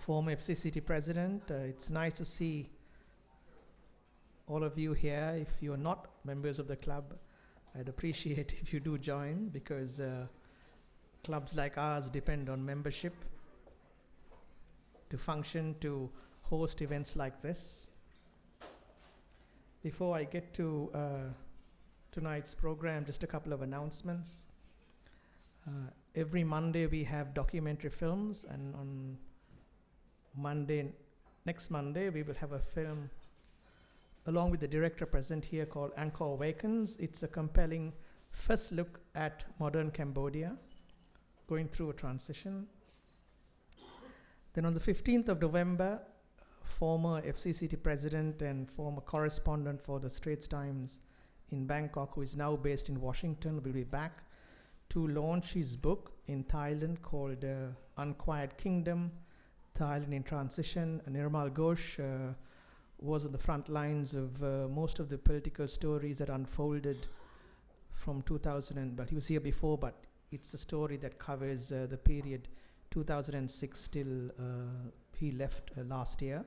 former FCCT president. It's nice to see all of you here. If you're not members of the club, I'd appreciate if you do join, because clubs like ours depend on membership to function, to host events like this. Before I get to tonight's program, just a couple of announcements. Every Monday we have documentary films, and on next Monday, we will have a film along with the director present here called Angkor Awakens. It's a compelling first look at modern Cambodia, going through a transition. Then on the 15th of November, former FCCT president and former correspondent for the Straits Times in Bangkok, who is now based in Washington, will be back to launch his book in Thailand called Unquiet Kingdom, Thailand in Transition. Nirmal Ghosh was on the front lines of most of the political stories that unfolded from 2000, but he was here before, but it's a story that covers the period 2006 till he left last year.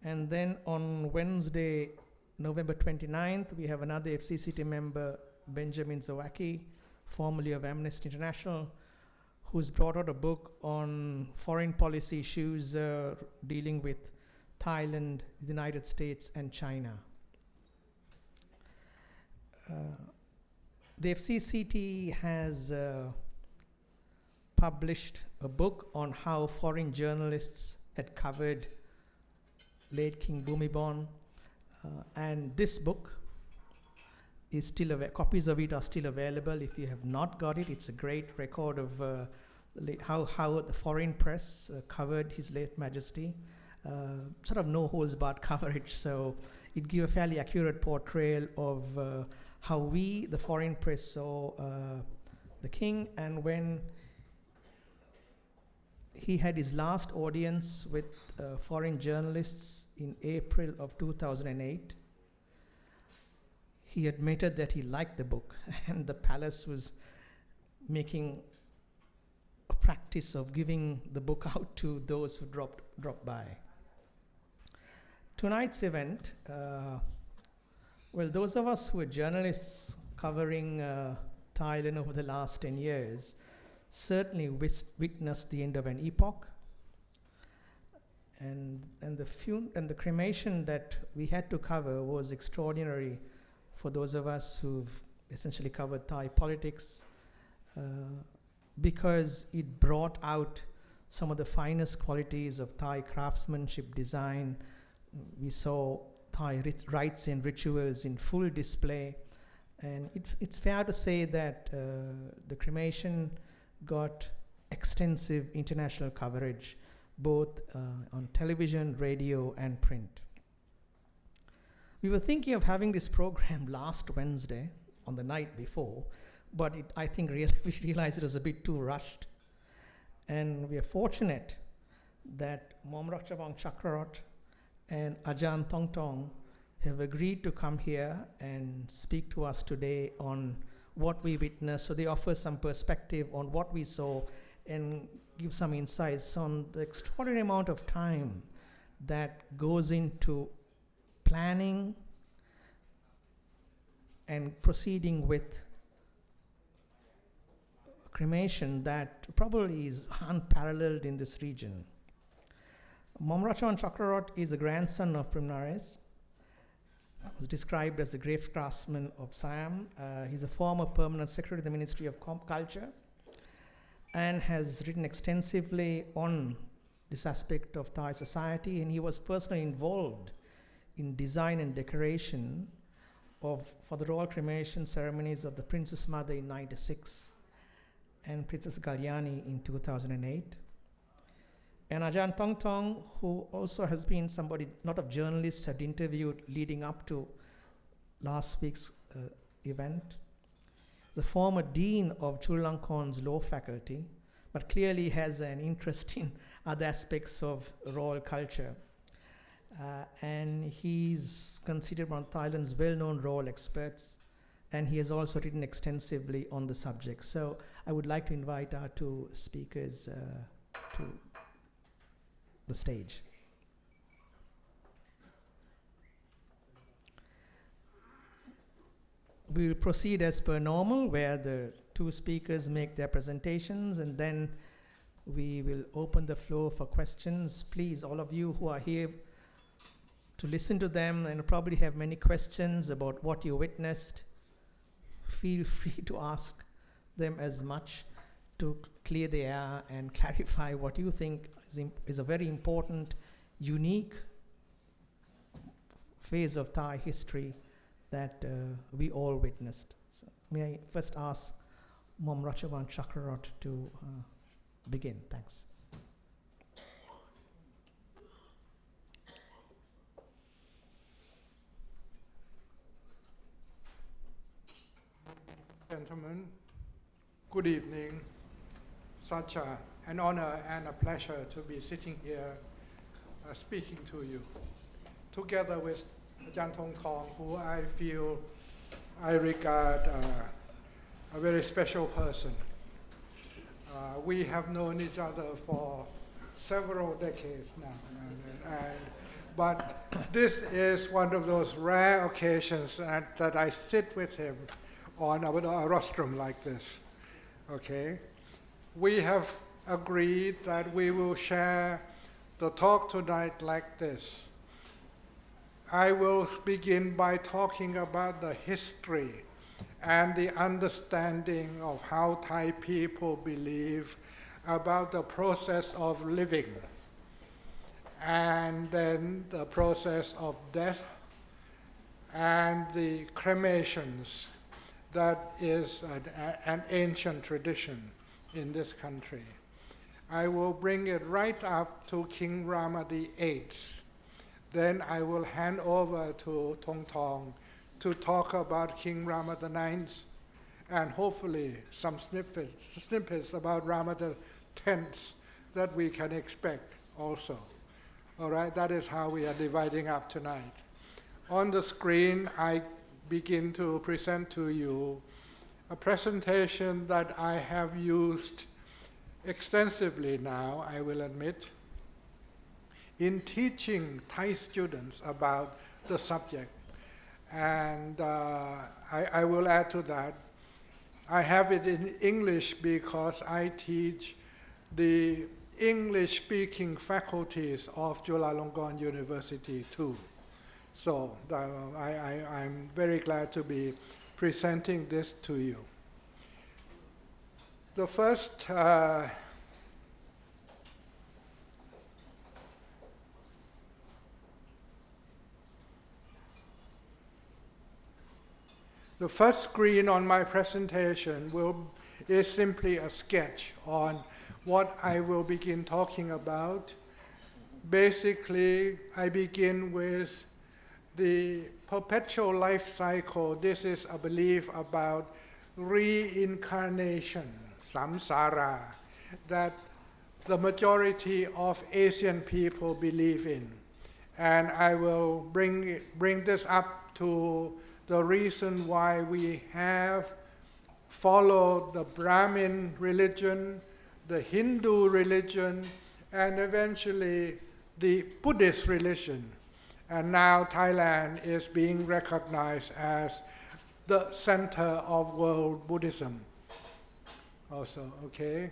And then on Wednesday, November 29th, we have another FCCT member, Benjamin Zawacki, formerly of Amnesty International, who's brought out a book on foreign policy issues dealing with Thailand, the United States, and China. The FCCT has published a book on how foreign journalists had covered late King Bhumibol, and this book is still copies of it are still available. If you have not got it, it's a great record of how the foreign press covered His late Majesty. Sort of no holds barred coverage, so it gives a fairly accurate portrayal of how we, the foreign press, saw the king. And when he had his last audience with foreign journalists in April of 2008, he admitted that he liked the book, and the palace was making a practice of giving the book out to those who dropped by. Tonight's event, well, those of us who are journalists covering Thailand over the last 10 years certainly witnessed the end of an epoch, and the cremation that we had to cover was extraordinary for those of us who've essentially covered Thai politics, because it brought out some of the finest qualities of Thai craftsmanship, design. We saw Thai rites and rituals in full display, and it's fair to say that the cremation got extensive international coverage, both on television, radio, and print. We were thinking of having this program last Wednesday on the night before, but I think we realized it was a bit too rushed. And we are fortunate that Monarch Ratcharot and Ajahn Tong Tong have agreed to come here and speak to us today on what we witnessed. So they offer some perspective on what we saw and give some insights on the extraordinary amount of time that goes into planning and proceeding with cremation that probably is unparalleled in this region. Monarch Ratcharot is a grandson of Primnares. He was described as the great craftsman of Siam. He's a former permanent secretary of the Ministry of Culture and has written extensively on this aspect of Thai society, and he was personally involved in design and decoration for the royal cremation ceremonies of the Princess Mother in 1996 and Princess Galyani in 2008. And Ajahn Tong Tong, who also has been somebody, not of journalists, had interviewed leading up to last week's event. The former dean of Chulalongkorn's law faculty, but clearly has an interest in other aspects of royal culture. And he's considered one of Thailand's well-known royal experts, and he has also written extensively on the subject. So I would like to invite our two speakers to the stage. We will proceed as per normal, where the two speakers make their presentations, and then we will open the floor for questions. Please, all of you who are here to listen to them and probably have many questions about what you witnessed, feel free to ask them as much to clear the air and clarify what you think is a very important, unique phase of Thai history that we all witnessed. So may I first ask Mom Ratchavan Chakri to begin. Thanks. Gentlemen, good evening. Such an honor and a pleasure to be sitting here speaking to you, together with Ajahn Thong Thong, who I feel I regard a very special person. We have known each other for several decades now, but this is one of those rare occasions that I sit with him on a rostrum like this. Okay, we have agreed that we will share the talk tonight like this. I will begin by talking about the history and the understanding of how Thai people believe about the process of living, and then the process of death and the cremations. That is an ancient tradition in this country. I will bring it right up to King Rama VIII. Then I will hand over to Thong Thong to talk about King Rama IX, and hopefully some snippets about Rama X that we can expect also. All right, that is how we are dividing up tonight. On the screen, I begin to present to you a presentation that I have used extensively now, I will admit, in teaching Thai students about the subject. And I will add to that, I have it in English because I teach the English-speaking faculties of Chulalongkorn University too. So I'm very glad to be presenting this to you. The first screen on my presentation is simply a sketch on what I will begin talking about. Basically, I begin with the perpetual life cycle. This is a belief about reincarnation, samsara, that the majority of Asian people believe in. And I will bring this up to the reason why we have followed the Brahmin religion, the Hindu religion, and eventually the Buddhist religion. And now Thailand is being recognized as the center of world Buddhism also, okay?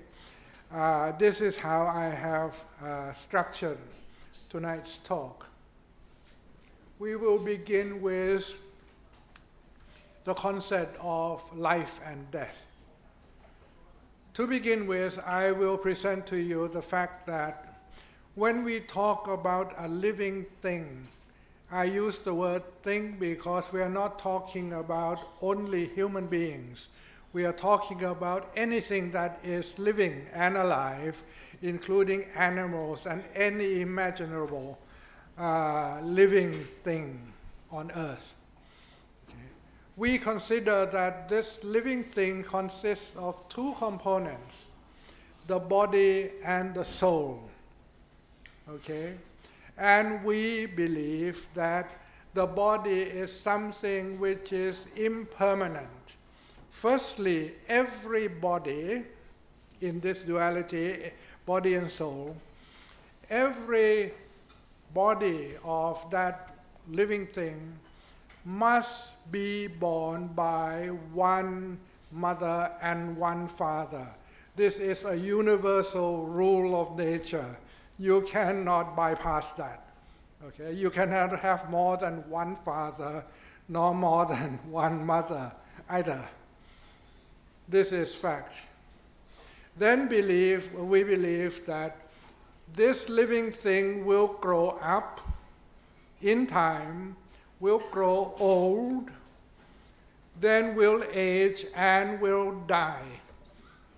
This is how I have structured tonight's talk. We will begin with the concept of life and death. To begin with, I will present to you the fact that when we talk about a living thing, I use the word thing because we are not talking about only human beings. We are talking about anything that is living and alive, including animals and any imaginable living thing on earth. Okay. We consider that this living thing consists of two components, the body and the soul. Okay? And we believe that the body is something which is impermanent. Firstly, every body in this duality, body and soul, every body of that living thing must be born by one mother and one father. This is a universal rule of nature. You cannot bypass that. Okay? You cannot have more than one father, nor more than one mother either. This is fact. Then we believe that this living thing will grow up in time, will grow old, then will age and will die.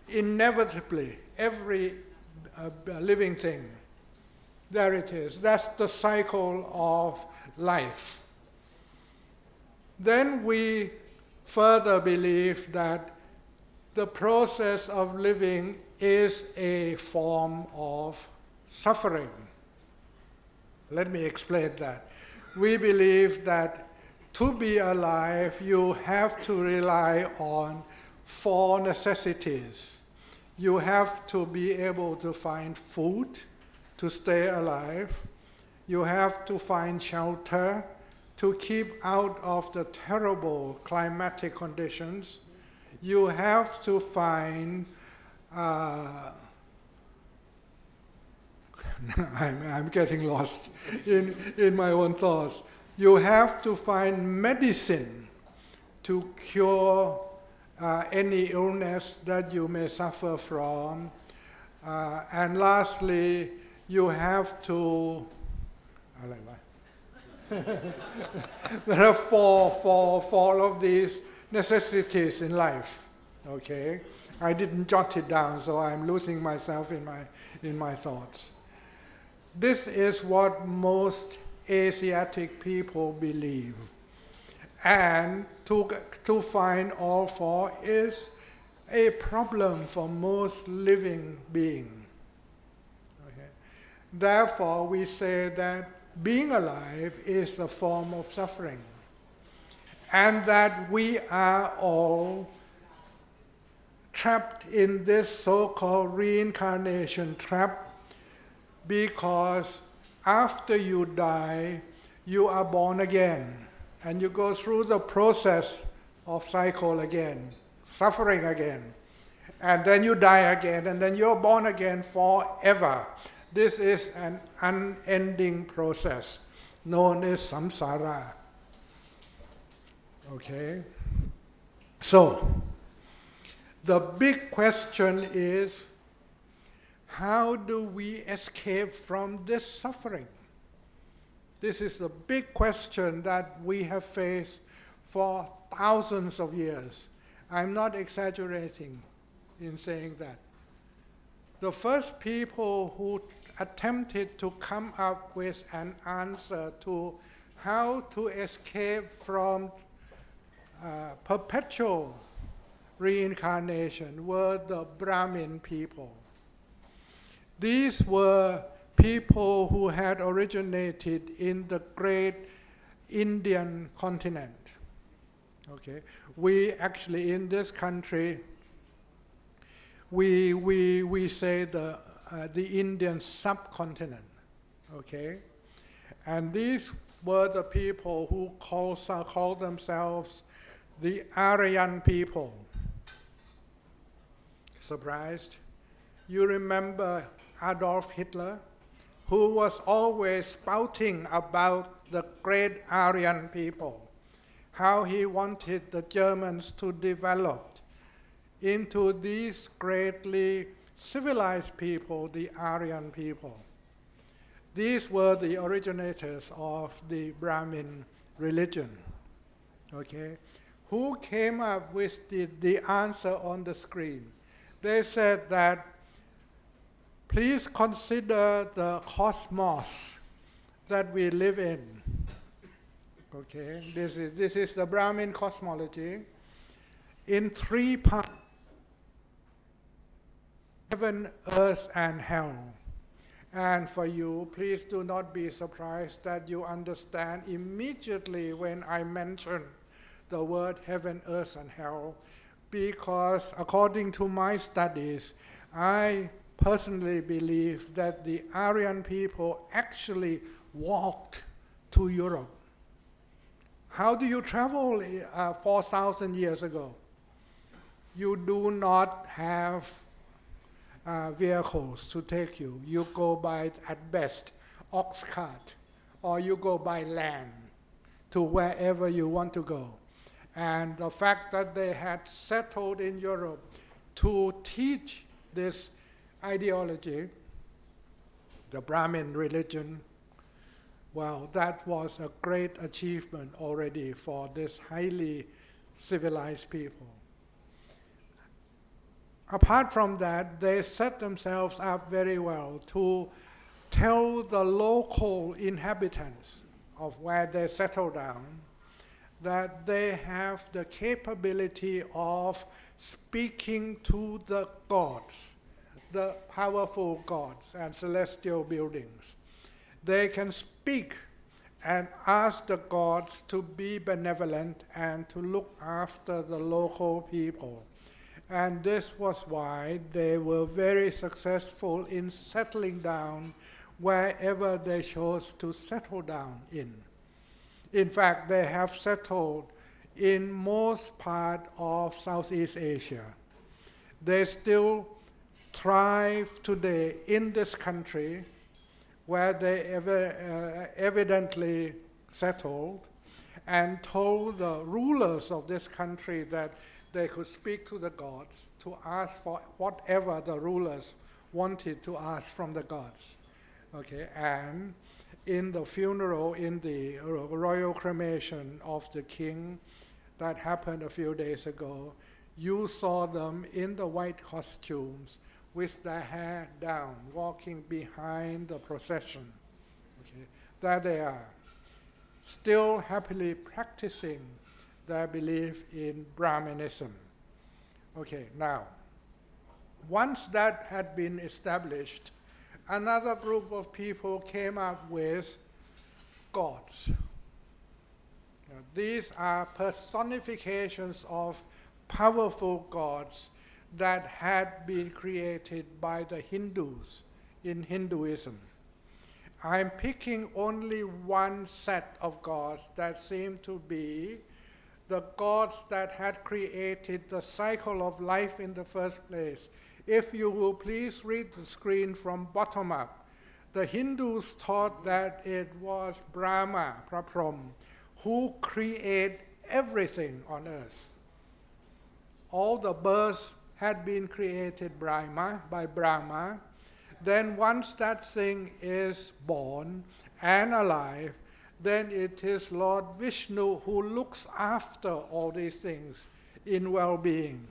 Inevitably, every living thing. There it is. That's the cycle of life. Then we further believe that the process of living is a form of suffering. Let me explain that. We believe that to be alive, you have to rely on 4 necessities. You have to be able to find food to stay alive. You have to find shelter to keep out of the terrible climatic conditions. You have to find I'm getting lost in my own thoughts. You have to find medicine to cure any illness that you may suffer from. And lastly, you have to... There are four of these necessities in life. Okay? I didn't jot it down, so I'm losing myself in my thoughts. This is what most Asiatic people believe. And to find all 4 is a problem for most living beings. Okay? Therefore, we say that being alive is a form of suffering, and that we are all trapped in this so-called reincarnation trap, because after you die, you are born again, and you go through the process of cycle again, suffering again, and then you die again, and then you're born again forever. This is an unending process known as samsara. Okay? So, the big question is, how do we escape from this suffering? This is the big question that we have faced for thousands of years. I'm not exaggerating in saying that. The first people who attempted to come up with an answer to how to escape from perpetual reincarnation were the Brahmin people. These were people who had originated in the great Indian continent. Okay, we actually in this country, we say the Indian subcontinent. Okay, and these were the people who call themselves the Aryan people. Surprised? You remember Adolf Hitler, who was always spouting about the great Aryan people, how he wanted the Germans to develop into these greatly civilized people, the Aryan people. These were the originators of the Brahmin religion. Okay? Who came up with the answer on the screen? They said that, please consider the cosmos that we live in. Okay, this is the Brahmin cosmology. In 3 parts: heaven, earth, and hell. And for you, please do not be surprised that you understand immediately when I mention the word heaven, earth, and hell, because according to my studies, I personally believe that the Aryan people actually walked to Europe. How do you travel 4,000 years ago? You do not have vehicles to take you. You go by, at best, ox cart, or you go by land to wherever you want to go. And the fact that they had settled in Europe to teach this ideology, the Brahmin religion, well, that was a great achievement already for this highly civilized people. Apart from that, they set themselves up very well to tell the local inhabitants of where they settle down that they have the capability of speaking to the gods, the powerful gods and celestial buildings. They can speak and ask the gods to be benevolent and to look after the local people. And this was why they were very successful in settling down wherever they chose to settle down in. In fact, they have settled in most part of Southeast Asia. They still thrive today in this country where they evidently settled and told the rulers of this country that they could speak to the gods to ask for whatever the rulers wanted to ask from the gods. Okay, and in the funeral, in the royal cremation of the king that happened a few days ago, you saw them in the white costumes with their hair down, walking behind the procession. Okay, there they are, still happily practicing their belief in Brahmanism. Okay, now, once that had been established, another group of people came up with gods. Now, these are personifications of powerful gods that had been created by the Hindus in Hinduism. I'm picking only one set of gods that seem to be the gods that had created the cycle of life in the first place. If you will please read the screen from bottom up, the Hindus thought that it was Brahma, Praprom, who created everything on earth. All the birds had been created by Brahma. Then once that thing is born and alive, then it is Lord Vishnu who looks after all these things in well-being.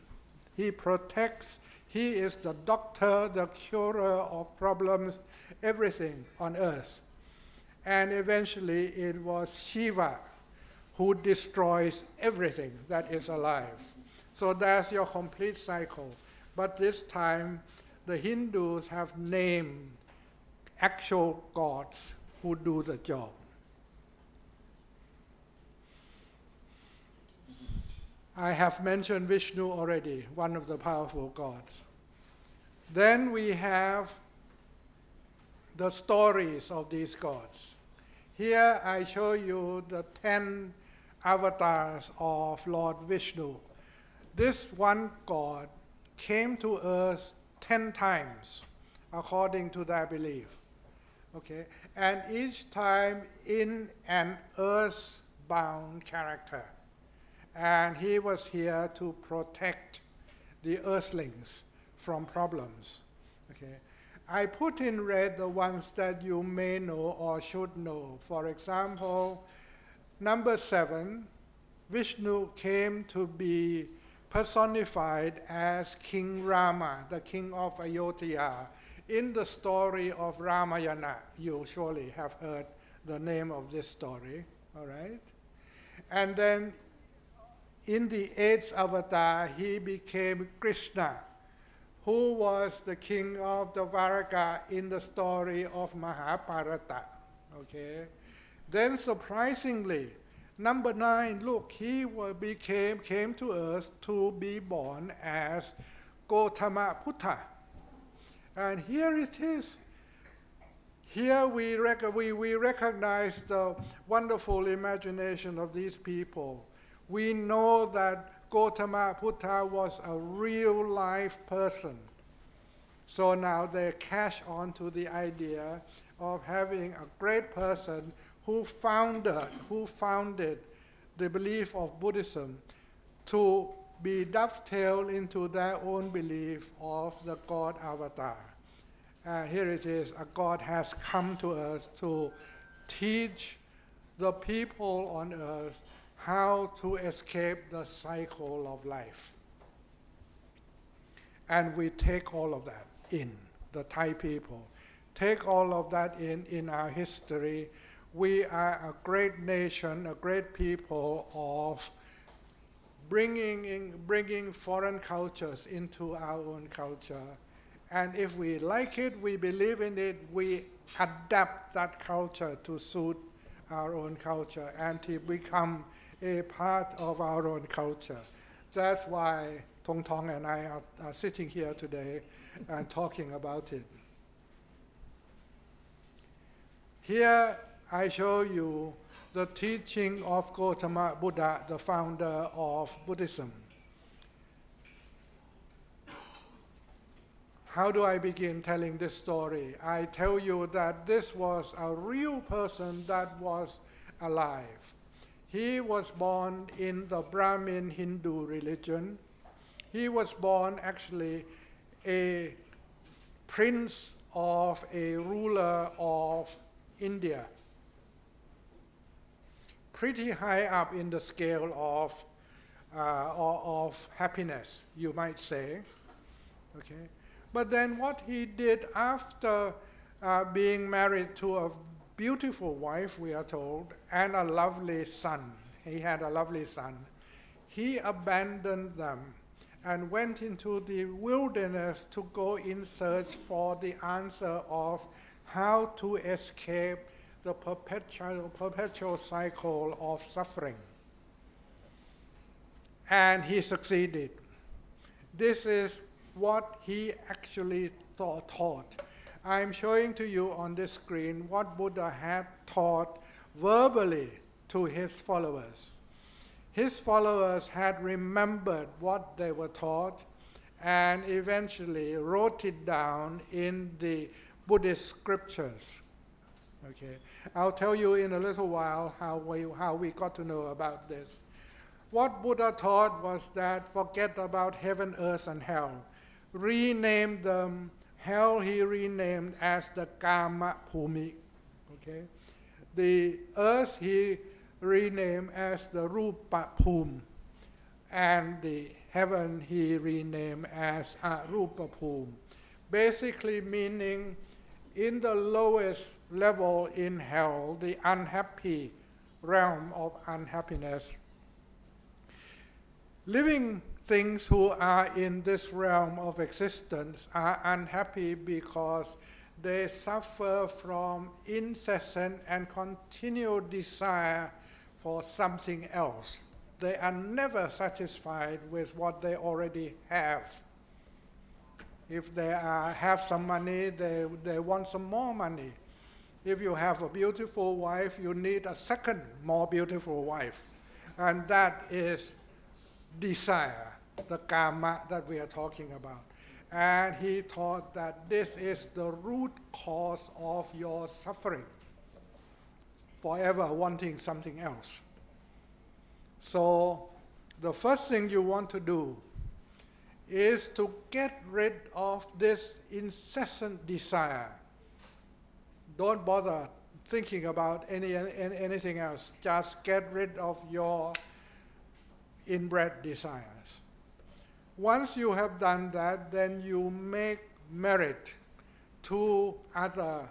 He protects, he is the doctor, the curer of problems, everything on earth. And eventually it was Shiva who destroys everything that is alive. So that's your complete cycle. But this time, the Hindus have named actual gods who do the job. I have mentioned Vishnu already, one of the powerful gods. Then we have the stories of these gods. Here I show you the 10 avatars of Lord Vishnu. This one god came to earth 10 times, according to their belief. Okay? And each time in an earth-bound character. And he was here to protect the earthlings from problems. Okay? I put in red the ones that you may know or should know. For example, number 7, Vishnu came to be personified as King Rama, the king of Ayodhya. In the story of Ramayana, you surely have heard the name of this story, all right? And then in the 8th avatar, he became Krishna, who was the king of the Dwaraka in the story of Mahabharata, okay? Then surprisingly, number 9, look, he came to earth to be born as Gautama Buddha. And here it is. Here we recognize the wonderful imagination of these people. We know that Gautama Buddha was a real life person. So now they cash on to the idea of having a great person who founded the belief of Buddhism to be dovetailed into their own belief of the God avatar. Here it is, a God has come to us to teach the people on earth how to escape the cycle of life. And we take all of that in, the Thai people. Take all of that in our history. We are a great nation, a great people of bringing foreign cultures into our own culture. And if we like it, we believe in it, we adapt that culture to suit our own culture and to become a part of our own culture. That's why Tong Tong and I are sitting here today and talking about it. Here I show you the teaching of Gautama Buddha, the founder of Buddhism. How do I begin telling this story? I tell you that this was a real person that was alive. He was born in the Brahmin Hindu religion. He was born actually a prince of a ruler of India. Pretty high up in the scale of happiness, you might say. Okay. But then what he did after being married to a beautiful wife, we are told, and a lovely son, he had a lovely son, he abandoned them and went into the wilderness to go in search for the answer of how to escape the perpetual cycle of suffering. And he succeeded. This is what he actually taught. I'm showing to you on this screen what Buddha had taught verbally to his followers. His followers had remembered what they were taught and eventually wrote it down in the Buddhist scriptures. Okay, I'll tell you in a little while how we got to know about this. What Buddha taught was that forget about heaven, earth, and hell. Rename them. Hell he renamed as the Kama Bhumi. Okay? The earth he renamed as the Rupa Bhum. And the heaven he renamed as Arupa Bhum. Basically meaning in the lowest level in hell, the unhappy realm of unhappiness, living things who are in this realm of existence are unhappy because they suffer from incessant and continual desire for something else. They are never satisfied with what they already have. If they have some money, they want some more money. If you have a beautiful wife, you need a second more beautiful wife. And that is desire, the karma that we are talking about. And he taught that this is the root cause of your suffering, forever wanting something else. So the first thing you want to do is to get rid of this incessant desire. Don't bother thinking about anything else. Just get rid of your inbred desires. Once you have done that, then you make merit to other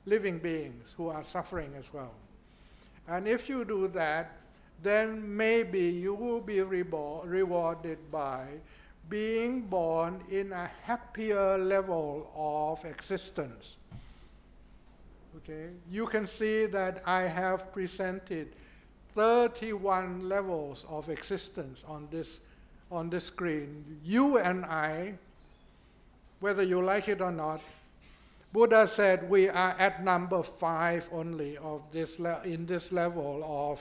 living beings who are suffering as well. And if you do that, then maybe you will be rewarded by being born in a happier level of existence. Okay? You can see that I have presented 31 levels of existence on this screen. You and I, whether you like it or not. Buddha said we are at number 5 only of this in this level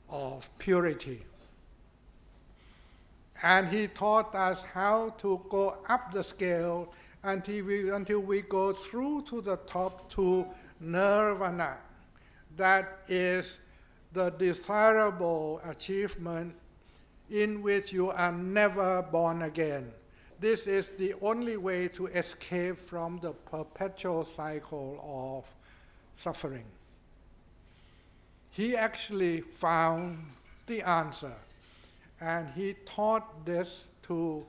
of purity. And he taught us how to go up the scale until we go through to the top to nirvana. That is the desirable achievement in which you are never born again. This is the only way to escape from the perpetual cycle of suffering. He actually found the answer, and he taught this to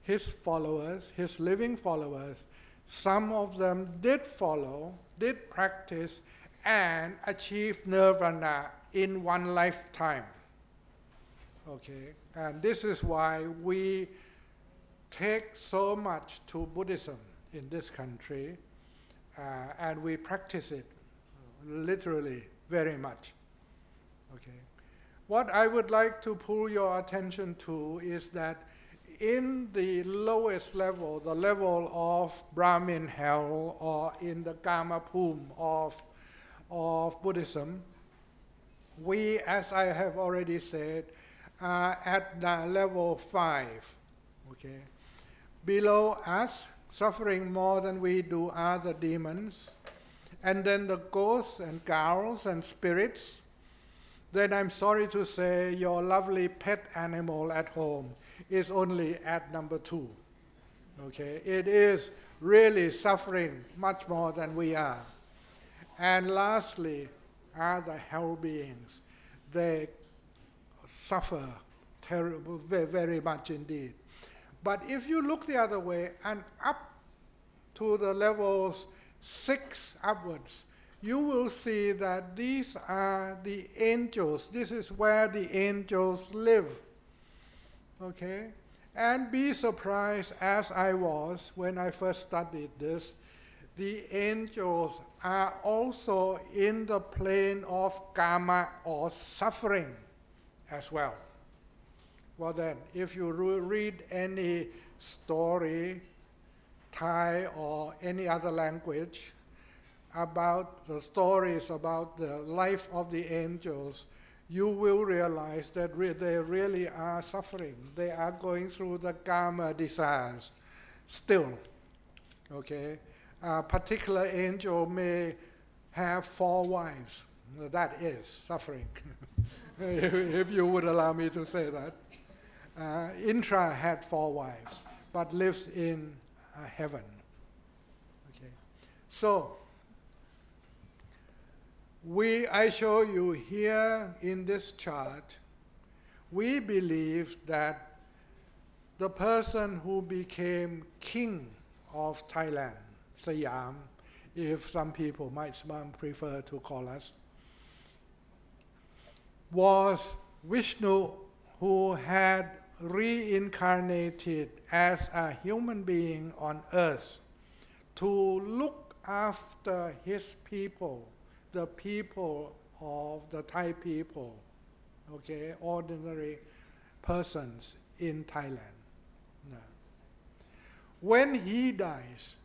his followers, his living followers. Some of them did follow, did practice, and achieved nirvana in one lifetime. Okay, and this is why we take so much to Buddhism in this country, and we practice it literally very much. Okay, what I would like to pull your attention to is that in the lowest level, the level of Brahmin hell, or in the Kama Bhum of Buddhism, we, as I have already said, are at the level 5. Okay. Below us, suffering more than we do, are the demons, and then the ghosts and ghouls and spirits. Then I'm sorry to say your lovely pet animal at home is only at number 2. Okay, it is really suffering much more than we are. And lastly are the hell beings. They suffer terrible, very, very much indeed. But if you look the other way and up to the levels 6 upwards, you will see that these are the angels. This is where the angels live. Okay? And be surprised, as I was when I first studied this, the angels are also in the plane of karma, or suffering, as well. Well then, if you read any story, Thai or any other language, about the stories about the life of the angels, you will realize that they really are suffering. They are going through the karma desires still. Okay? A particular angel may have 4 wives. That is suffering, if you would allow me to say that. Indra had 4 wives, but lives in heaven. Okay. So, I show you here in this chart, we believe that the person who became king of Thailand, Siam, if some people might prefer to call us, was Vishnu, who had reincarnated as a human being on earth to look after his people, the people of the Thai people, okay, ordinary persons in Thailand. No. When he dies,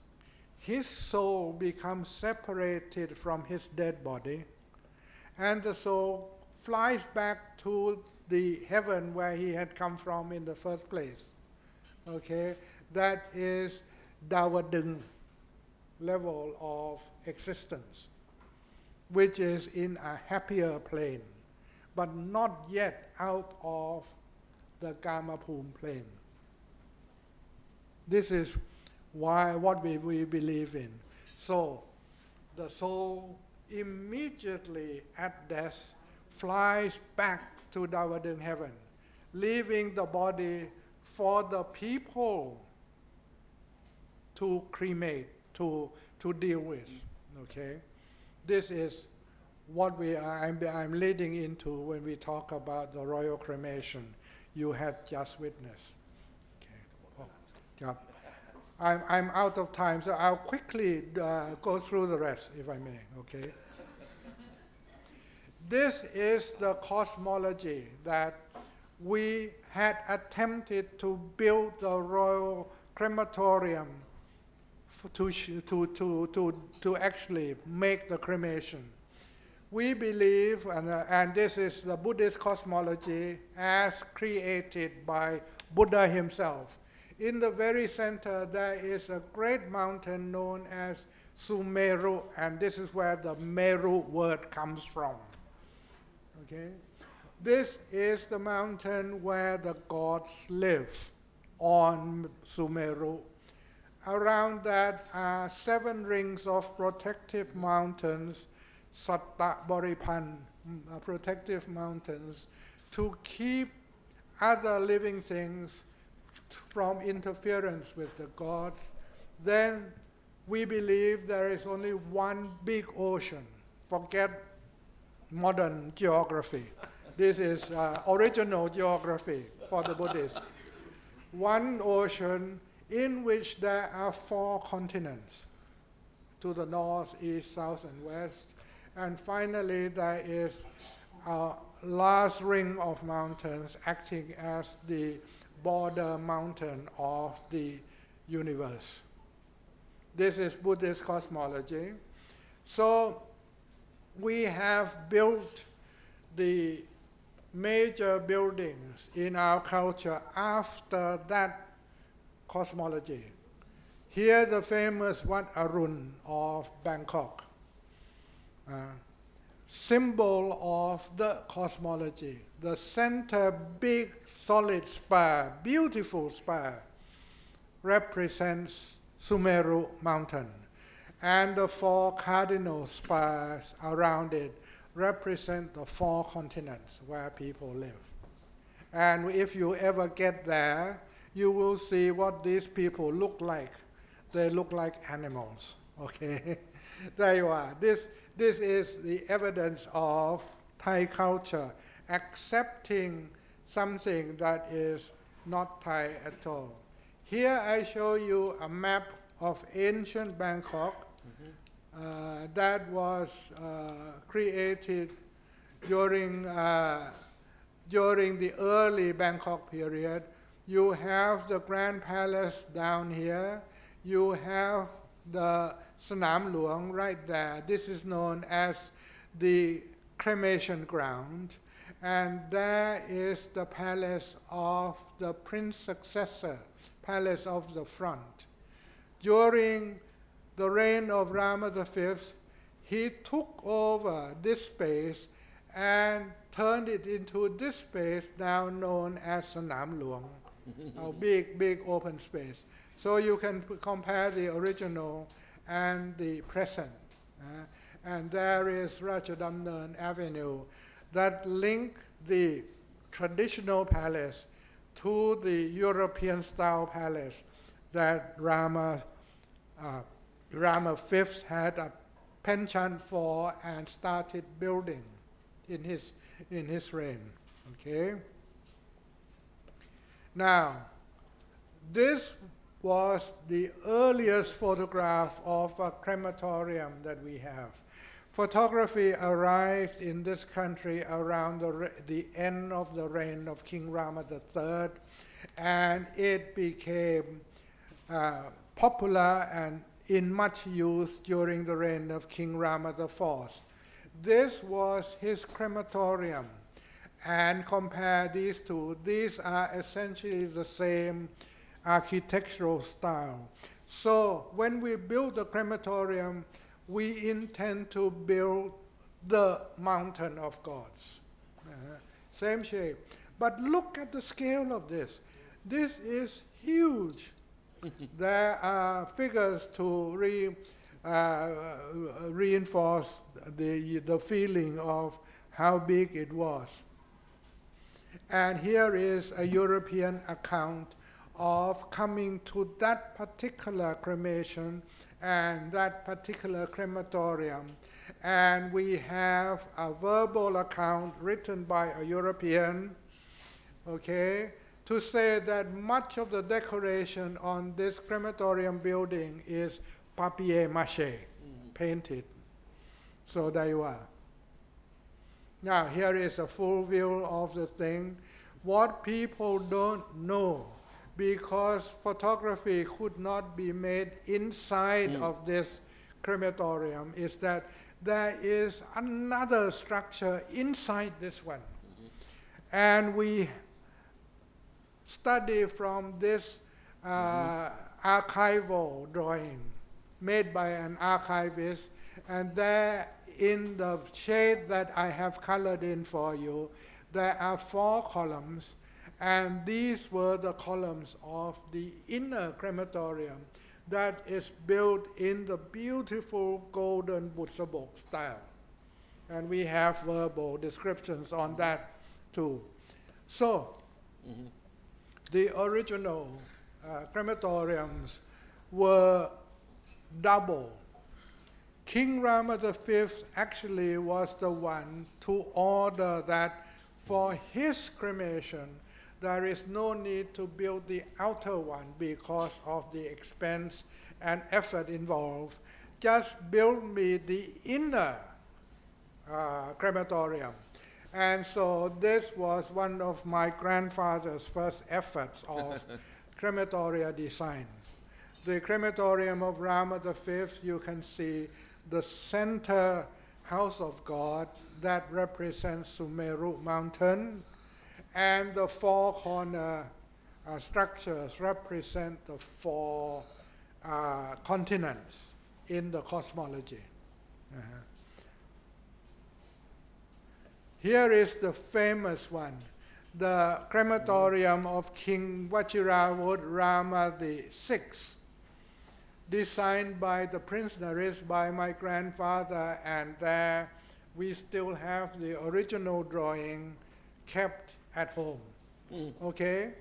his soul becomes separated from his dead body, and the soul flies back to the heaven where he had come from in the first place. Okay, that is Dawadung level of existence, which is in a happier plane, but not yet out of the Kama Bhum plane. This is what we believe in. So, the soul immediately at death flies back to Dawadung heaven, leaving the body for the people to cremate, to deal with. Okay, this is what I'm leading into when we talk about the royal cremation you had just witnessed. Okay. Oh, yeah. I'm out of time, so I'll quickly go through the rest, if I may. Okay. This is the cosmology that we had attempted to build the royal crematorium to actually make the cremation. We believe, and this is the Buddhist cosmology as created by Buddha himself. In the very center, there is a great mountain known as Sumeru, and this is where the Meru word comes from. Okay? This is the mountain where the gods live, on Sumeru. Around that are 7 rings of protective mountains, Satta Boripan, protective mountains, to keep other living things from interference with the gods. Then we believe there is only one big ocean. Forget modern geography. This is original geography for the Buddhists. One ocean in which there are 4 continents, to the north, east, south, and west. And finally, there is a last ring of mountains acting as the border mountain of the universe. This is Buddhist cosmology. So we have built the major buildings in our culture after that cosmology. Here the famous Wat Arun of Bangkok, symbol of the cosmology. The center big solid spire, beautiful spire, represents Sumeru mountain, and the 4 cardinal spires around it represent the 4 continents where people live. And if you ever get there, you will see what these people look like. They look like animals, okay? There you are. This is the evidence of Thai culture accepting something that is not Thai at all. Here I show you a map of ancient Bangkok that was created during the early Bangkok period. You have the Grand Palace down here. You have the Sanam Luang right there. This is known as the cremation ground. And there is the palace of the prince successor, palace of the front. During the reign of Rama V, he took over this space and turned it into this space now known as Sanam Luang, a big open space. So you can compare the original and the present. And there is Ratchadamnern Avenue that link the traditional palace to the European style palace that Rama V had a penchant for and started building in his reign. Okay. Now, this was the earliest photograph of a crematorium that we have. Photography arrived in this country around the end of the reign of King Rama III, and it became popular and in much use during the reign of King Rama IV. This was his crematorium. And compare these two. These are essentially the same architectural style. So when we build the crematorium, we intend to build the mountain of gods. Same shape. But look at the scale of this. This is huge. There are figures to reinforce the feeling of how big it was. And here is a European account of coming to that particular cremation and that particular crematorium. And we have a verbal account written by a European, okay, to say that much of the decoration on this crematorium building is papier-mâché, painted. So there you are. Now, here is a full view of the thing. What people don't know, because photography could not be made inside of this crematorium, is that there is another structure inside this one. And we study from this archival drawing made by an archivist, and there in the shade that I have colored in for you, there are 4 columns, and these were the columns of the inner crematorium that is built in the beautiful golden Buddhist style. And we have verbal descriptions on that too. So, the original crematoriums were double. King Rama V actually was the one to order that for his cremation, there is no need to build the outer one because of the expense and effort involved. Just build me the inner crematorium. And so this was one of my grandfather's first efforts of crematoria design. The crematorium of Rama V, you can see the center house of God that represents Sumeru mountain, and the 4 corner structures represent the 4 continents in the cosmology. Here is the famous one, the crematorium of King Vachiravud Rama VI, designed by the Prince Naresh, by my grandfather, and there we still have the original drawing kept at home. Okay?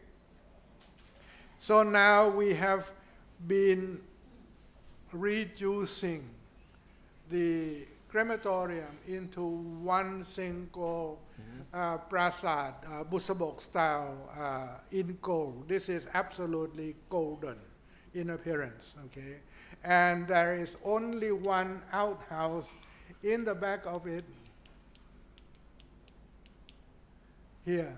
So now we have been reducing the crematorium into one single prasad, Buddhist style in gold. This is absolutely golden in appearance, okay? And there is only one outhouse in the back of it here.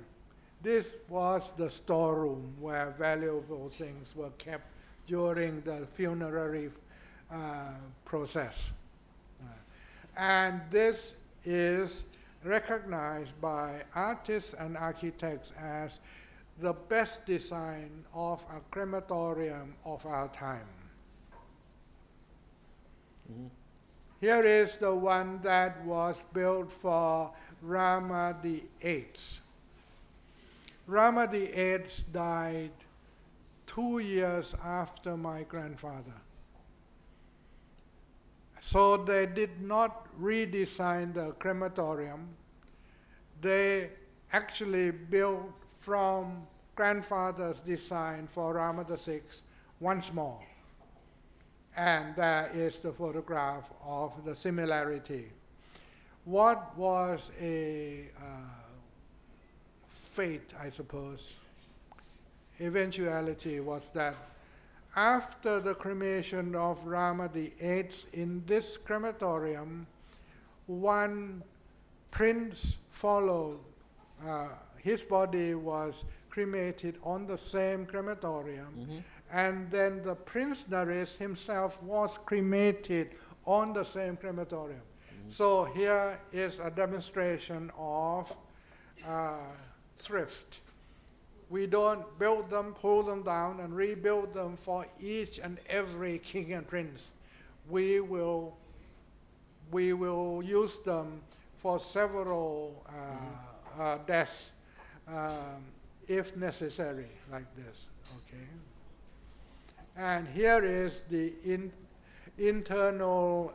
This was the storeroom where valuable things were kept during the funerary process. And this is recognized by artists and architects as the best design of a crematorium of our time. Here is the one that was built for Rama VIII. Rama VIII died 2 years after my grandfather. So they did not redesign the crematorium. They actually built from grandfather's design for Rama VI once more. And there is the photograph of the similarity. What was a fate, I suppose, eventuality was that after the cremation of Rama VIII in this crematorium, one prince followed. His body was cremated on the same crematorium, and then the Prince Naresh himself was cremated on the same crematorium. So here is a demonstration of thrift. We don't build them, pull them down, and rebuild them for each and every king and prince. We will use them for several deaths if necessary, like this. Okay. And here is the internal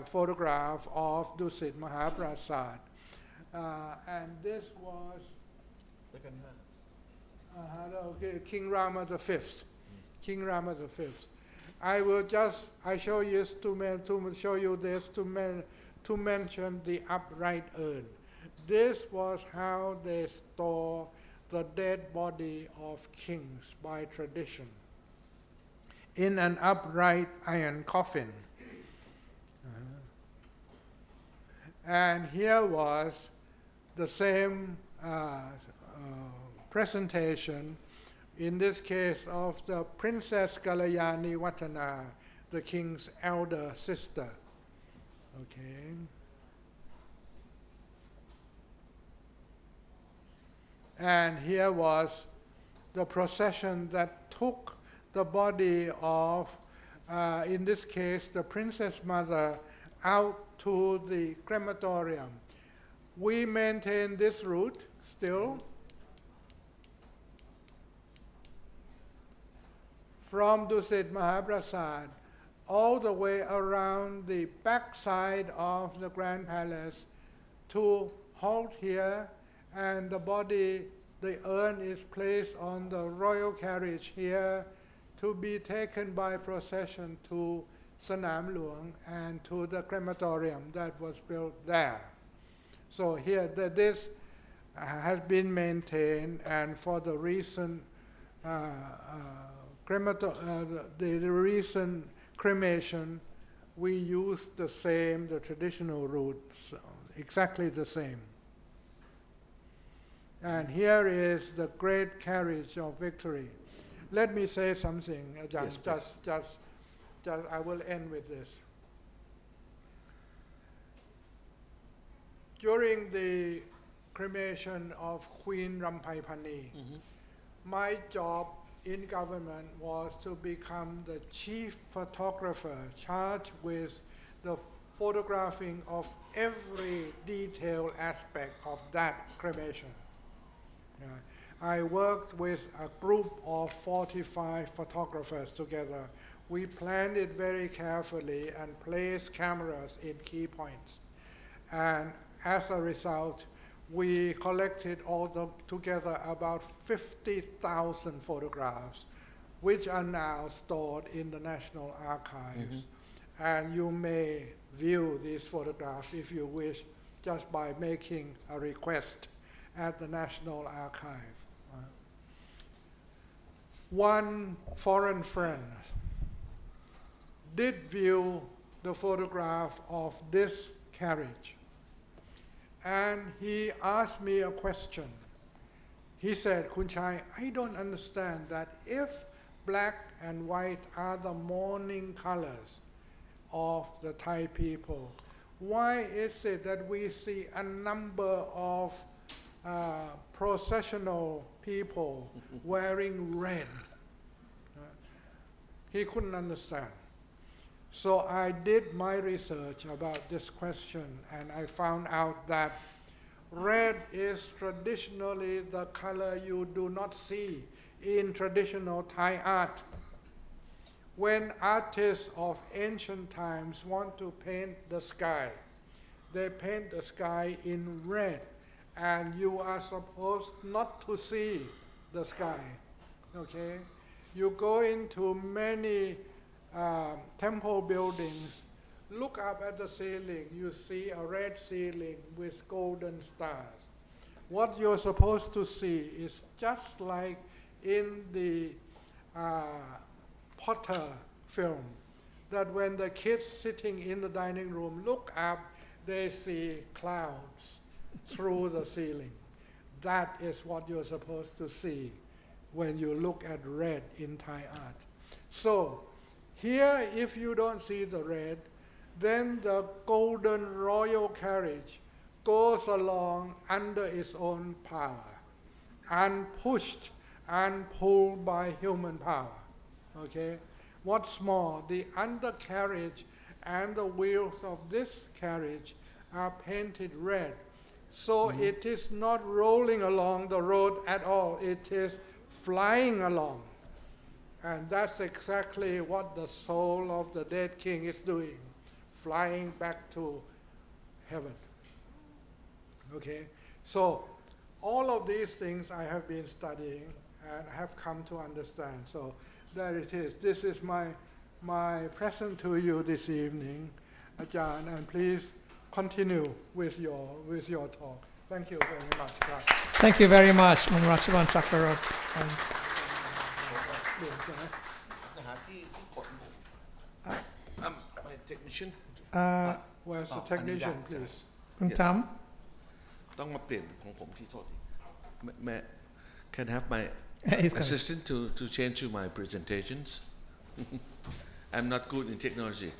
photograph of Dusit Mahaprasad, and this was King Rama V. King Rama V. I will just show you this to mention the upright urn. This was how they store the dead body of kings by tradition, in an upright iron coffin. And here was the same presentation in this case of the Princess Kalayani Watana, the king's elder sister. Okay. And here was the procession that took the body of, in this case, the princess mother out to the crematorium. We maintain this route still from Dusit Mahaprasad all the way around the back side of the Grand Palace to halt here, and the body, the urn is placed on the royal carriage here to be taken by procession to Sanam Luang and to the crematorium that was built there. So here this has been maintained, and for the recent the recent cremation, we used the traditional route, so exactly the same. And here is the great carriage of victory. Let me say something, Ajahn. Yes, just I will end with this. During the cremation of Queen Rampai-Pani, my job in government was to become the chief photographer charged with the photographing of every detailed aspect of that cremation. I worked with a group of 45 photographers together. We planned it very carefully and placed cameras in key points. And as a result, we collected together about 50,000 photographs, which are now stored in the National Archives. And you may view these photographs, if you wish, just by making a request at the National Archive. One foreign friend did view the photograph of this carriage, and he asked me a question. He said, "Kun Chai, I don't understand that if black and white are the mourning colors of the Thai people, why is it that we see a number of processional people wearing red?" He couldn't understand. So I did my research about this question, and I found out that red is traditionally the color you do not see in traditional Thai art. When artists of ancient times want to paint the sky, they paint the sky in red, and you are supposed not to see the sky. Okay? You go into many temple buildings, look up at the ceiling, you see a red ceiling with golden stars. What you're supposed to see is just like in the Potter film, that when the kids sitting in the dining room look up, they see clouds through the ceiling. That is what you're supposed to see when you look at red in Thai art. So here, if you don't see the red, then the golden royal carriage goes along under its own power, unpushed and pulled by human power. Okay? What's more, the undercarriage and the wheels of this carriage are painted red. So it is not rolling along the road at all, it is flying along. And that's exactly what the soul of the dead king is doing, flying back to heaven. Okay? So all of these things I have been studying and have come to understand. So there it is. This is my present to you this evening, Ajahn, and please continue with your talk. Thank you very much. Thank you very much, Monrachavan Chakra. My technician. Where's the technician, please? คุณท ต้องมาเปลี่ยนของผมที่โทษที Can I have my He's coming. assistant to change to my presentations. I'm not good in technology.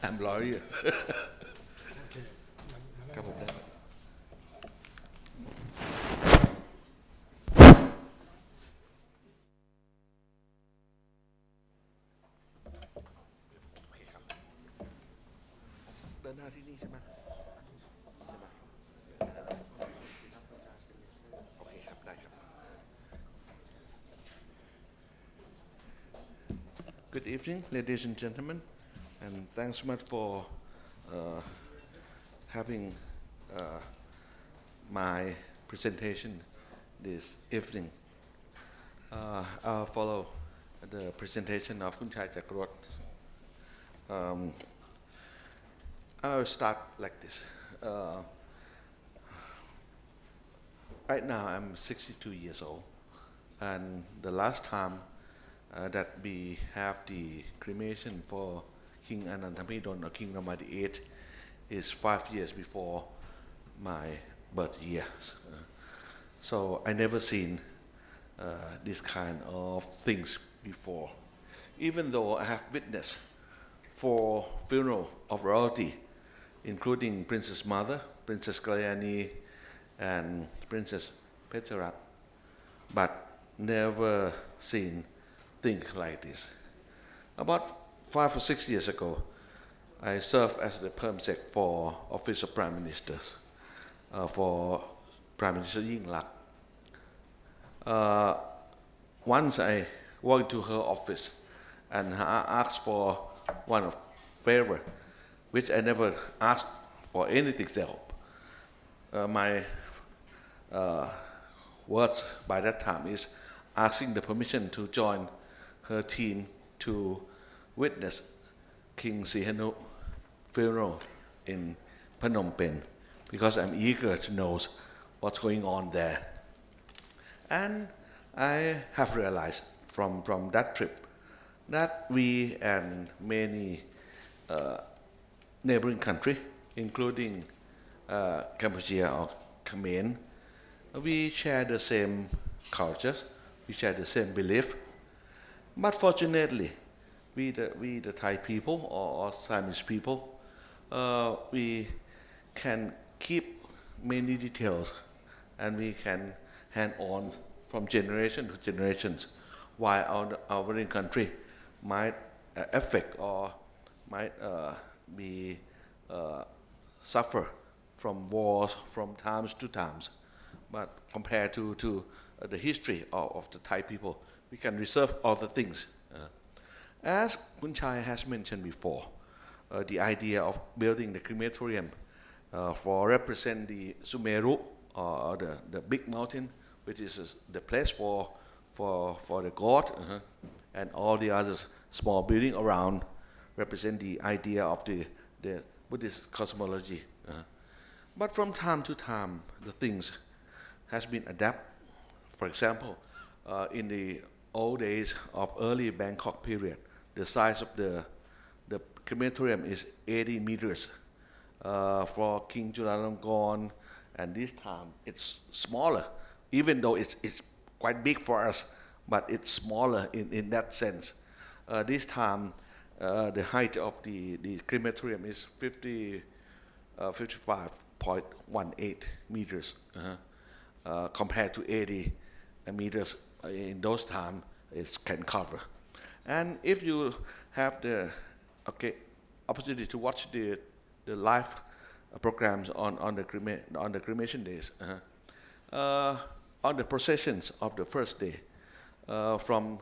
I'm lawyer. ครับผมได้ เดินหน้าที่นี่ใช่ไหม โอเคครับ ได้ครับ Good evening, ladies and gentlemen, and thanks so much for having my presentation this evening. I'll follow the presentation of Phra Phichai Ratcharot. I'll start like this. Right now I'm 62 years old, and the last time that we have the cremation for King Anantamidon or King Rama VIII is 5 years before my birth years. So I never seen this kind of things before. Even though I have witnessed 4 funerals of royalty, including Princess Mother, Princess Kalyani, and Princess Pecharat, but never seen things like this. About 5 or 6 years ago, I served as the perm sec for Office of Prime Ministers, for Prime Minister Yingluck. Once I walked into her office and asked for one of favor, which I never asked for anything else. My words by that time is asking the permission to join her team to witness King Sihanouk's funeral in Phnom Penh, because I'm eager to know what's going on there. And I have realized from that trip that we and many neighboring countries, including Cambodia or Khmer, we share the same cultures, we share the same belief. But fortunately, we the Thai people or Siamese people, we can keep many details, and we can hand on from generation to generations, while our own country might affect or might be suffer from wars from times to times. But compared to the history of the Thai people, we can reserve all the things. As Phra Phichai has mentioned before, the idea of building the crematorium for represent the Sumeru, or the big mountain, which is the place for the god, and all the other small building around represent the idea of the Buddhist cosmology. But from time to time, the things has been adapted. For example, in the old days of early Bangkok period, the size of the crematorium is 80 meters for King Chulalongkorn, and this time it's smaller, even though it's quite big for us, but it's smaller in that sense. This time, the height of the crematorium is 55.18 meters compared to 80 meters in those times it can cover. And if you have the opportunity to watch the live programs on the cremation days, on the processions of the first day, from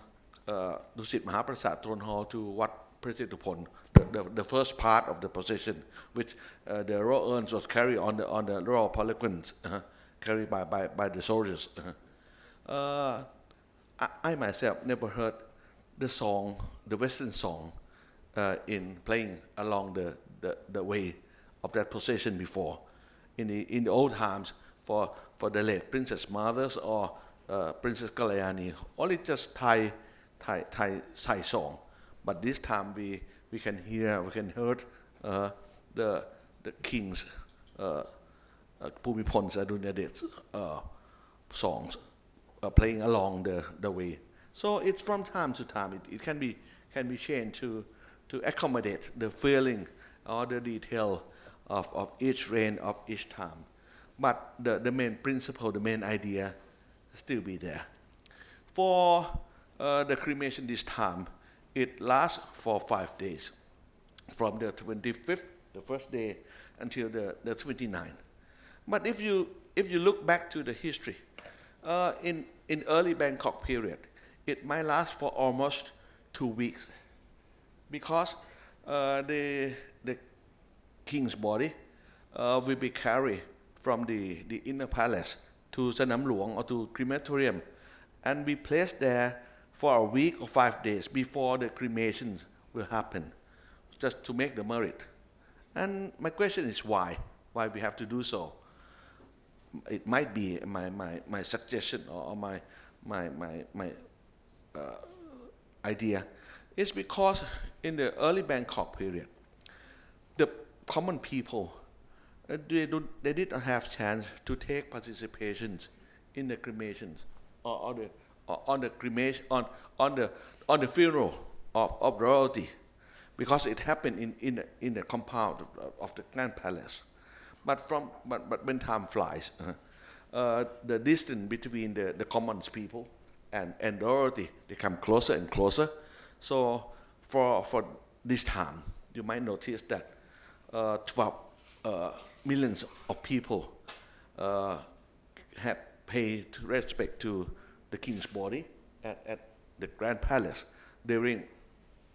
Dusit Mahaprasad Throne Hall to Wat Prasitupon, the first part of the procession, which the royal urns was carried on the royal palanquins, carried by the soldiers. I myself never heard the song, the Western song, in playing along the way of that procession before. In the old times, for the late Princess Mothers or Princess Kalyani, only just Thai song. But this time we can hear the King's Bhumibol Aduyadej songs playing along the way. So it's from time to time. It can be changed to accommodate the feeling or the detail of each reign of each time. But the main principle, the main idea, still be there. For the cremation this time, it lasts for 5 days, from the 25th, the first day, until the 29th. But if you look back to the history, in early Bangkok period, it might last for almost 2 weeks, because the king's body will be carried from the inner palace to Sanam Luang or to crematorium, and be placed there for a week or 5 days before the cremations will happen, just to make the merit. And my question is why? Why we have to do so? It might be my suggestion or my idea is because in the early Bangkok period, the common people they did not have chance to take participations in the cremations or on the cremation on the funeral of royalty, because it happened in the compound of the Grand Palace. But when time flies, the distance between the common people and royalty, they come closer and closer. So for this time, you might notice that 12 millions of people had paid respect to the king's body at the Grand Palace during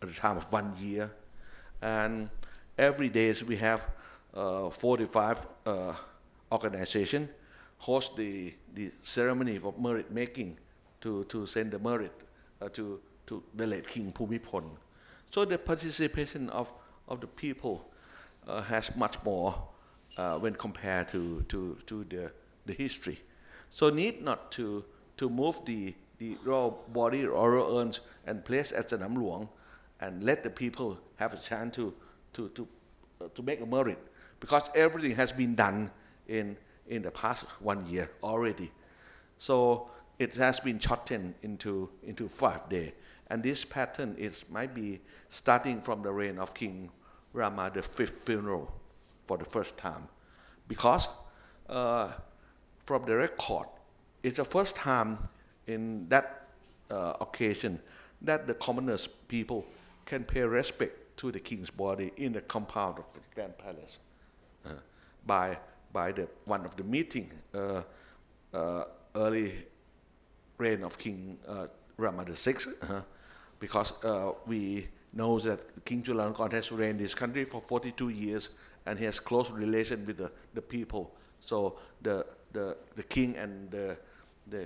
the time of 1 year. And every day we have 45 organizations host the ceremony of merit making to send the merit to the late King Bhumibol. So the participation of the people has much more when compared to the history. So need not to move the royal body or royal urns and place at Sanam Luang and let the people have a chance to make a merit, because everything has been done in the past 1 year already. So it has been shortened into 5 days. And this pattern might be starting from the reign of King Rama V funeral for the first time, because from the record, it's the first time in that occasion that the commoners people can pay respect to the king's body in the compound of the Grand Palace by one of the meeting early reign of King Rama VI, because we know that King Chulalongkorn has reigned this country for 42 years and he has close relation with the people. So the king and the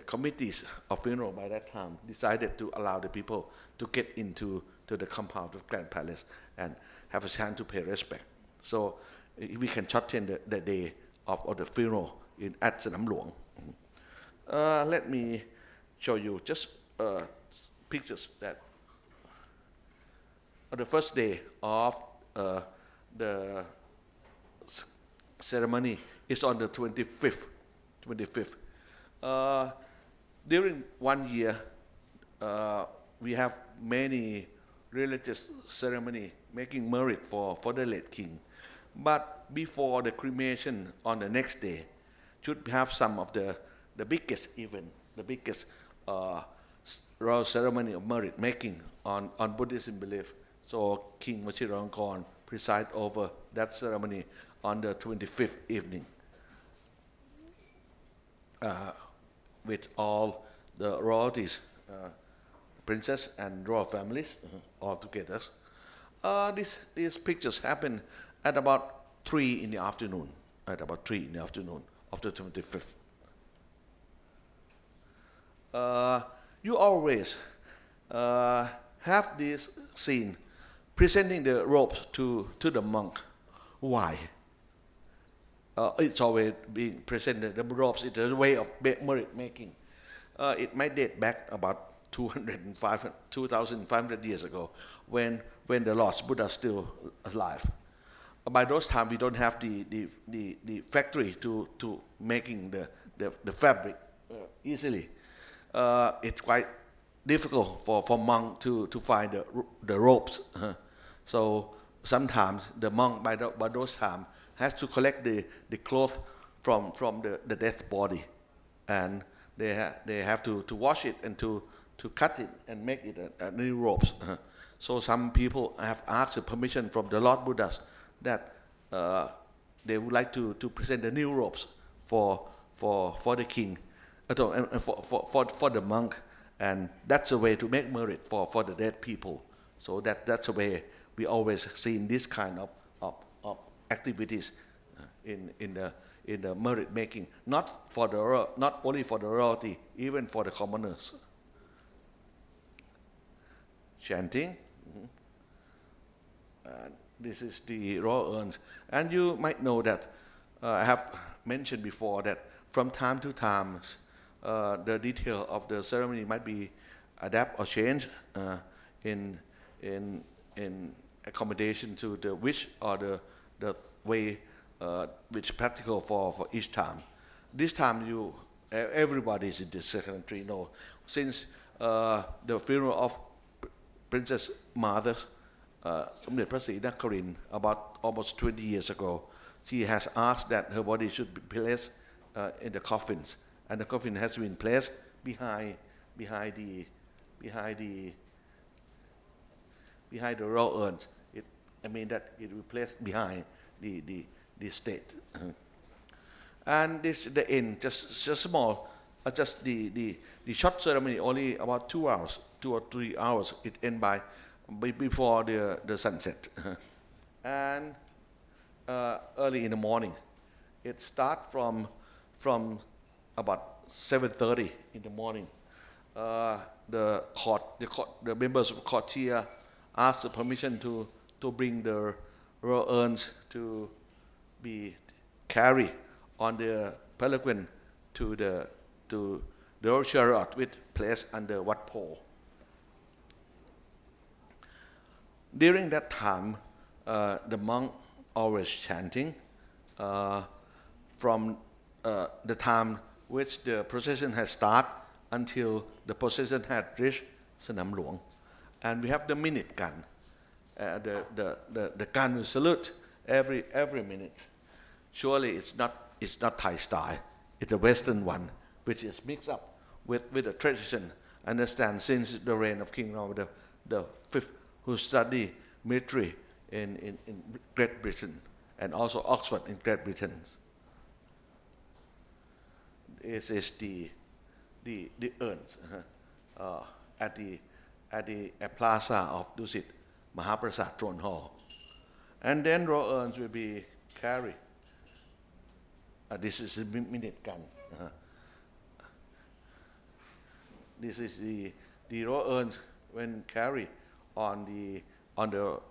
committees of funeral by that time decided to allow the people to get into the compound of Grand Palace and have a chance to pay respect. So we can shorten the day of the funeral at Sanam Luang. Let me show you just pictures that on the first day of the ceremony is on the 25th. During 1 year, we have many religious ceremony making merit for the late king. But before the cremation on the next day, should have some of the biggest event, the biggest royal ceremony of merit making on Buddhism belief. So King Chulalongkorn preside over that ceremony on the 25th evening with all the royalties, princess and royal families all together. These pictures happen at about 3 in the afternoon, of the 25th. You always have this scene presenting the robes to the monk. Why? It's always being presented, the robes, it's a way of merit making. It might date back about 2,500 years ago when the Lord Buddha is still alive. By those times, we don't have the factory to making the fabric easily. it's quite difficult for monk to find the ropes. So sometimes the monk by those time has to collect the cloth from the dead body, and they have to wash it and to cut it and make it a new ropes. So some people have asked permission from the Lord Buddhas that they would like to present the new ropes for the king, and for the monk, and that's a way to make merit for the dead people. So that's a way we always see in this kind of activities in the merit making, not only for the royalty, even for the commoners. Chanting. This is the royal urns, and you might know that I have mentioned before that from time to time the detail of the ceremony might be adapt or change in accommodation to the wish or the way which practical for each time. This time everybody is in the secretary. No, since the funeral of Princess Mother's Somdet Phraศรี Nakarin about almost 20 years ago, she has asked that her body should be placed in the coffins, and the coffin has been placed behind the royal urns. I mean that it will be placed behind the state. And this is the end, just small, just the short ceremony, only about 2 hours, 2 or 3 hours. It ends before the sunset. And early in the morning, it starts from about 7:30 in the morning. The members of the courtier ask the permission to bring the royal urns to be carried on the palanquin to the royal chariot, with placed under what pole. During that time, the monk always chanting from the time which the procession has started until the procession had reached Sanam Luang. And we have the minute gun. The gun will salute every minute. Surely it's not Thai style. It's a Western one, which is mixed up with the tradition. Understand, since the reign of King Bhumibol the Fifth, who studied military in Great Britain and also Oxford in Great Britain. This is the urns at the plaza of Dusit Mahaprasad Throne Hall, and then royal urns will be carried. This is the minute gun. This is the royal urns when carried on the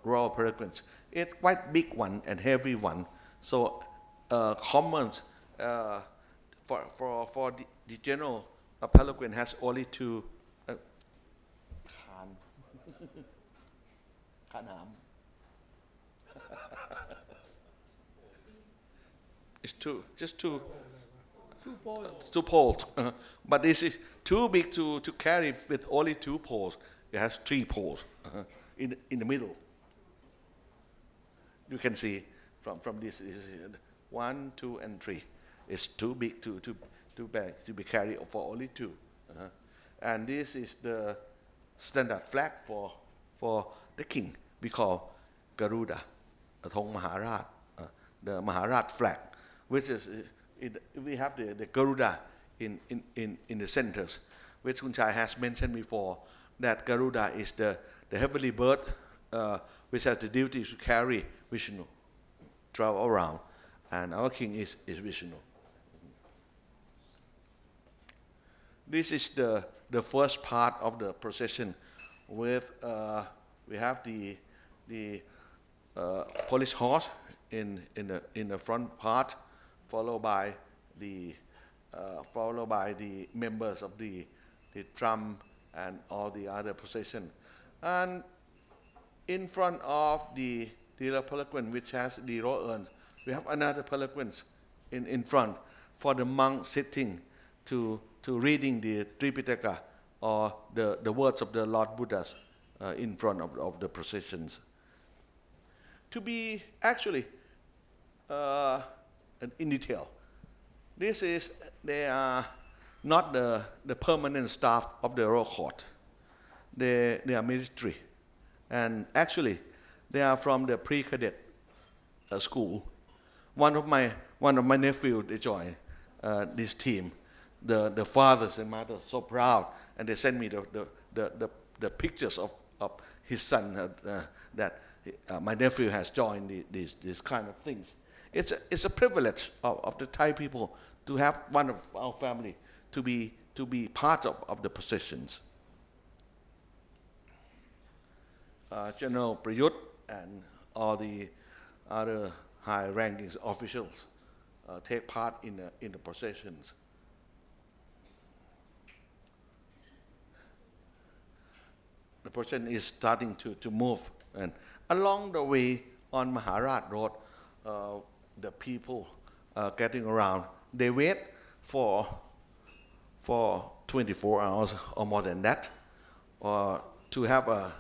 royal palanquins. It's quite big one and heavy one. So commons for the general palanquin has only two. It's just two poles. But this is too big to carry with only 2 poles. It has 3 poles in the middle. You can see from this is 1, 2, and 3. It's too big to be carried for only 2. And this is the standard flag for the king. We call Garuda, Thong Maharaj, the Maharaj flag, which is we have the Garuda in the centers, which Kunchai has mentioned before, that Garuda is the heavenly bird which has the duty to carry Vishnu, travel around, and our king is Vishnu. This is the first part of the procession. With we have the police horse in the front part, followed by the members of the drum and all the other procession, and in front of the palanquin, which has the royal urns, we have another palanquin in front for the monk sitting to reading the Tripitaka or the words of the Lord Buddhas in front of the processions. To be actually in detail, they are not the permanent staff of the royal court. They are military, and actually they are from the pre-cadet school. One of my nephews, they joined this team. The fathers and mothers so proud, and they sent me the pictures of his son that my nephew has joined these kind of things. It's a privilege of the Thai people to have one of our family to be part of the processions. General Prayut and all the other high-ranking officials take part in the processions. The procession is starting to move, and along the way on Maharaj Road, the people getting around, they wait for 24 hours or more than that, to have a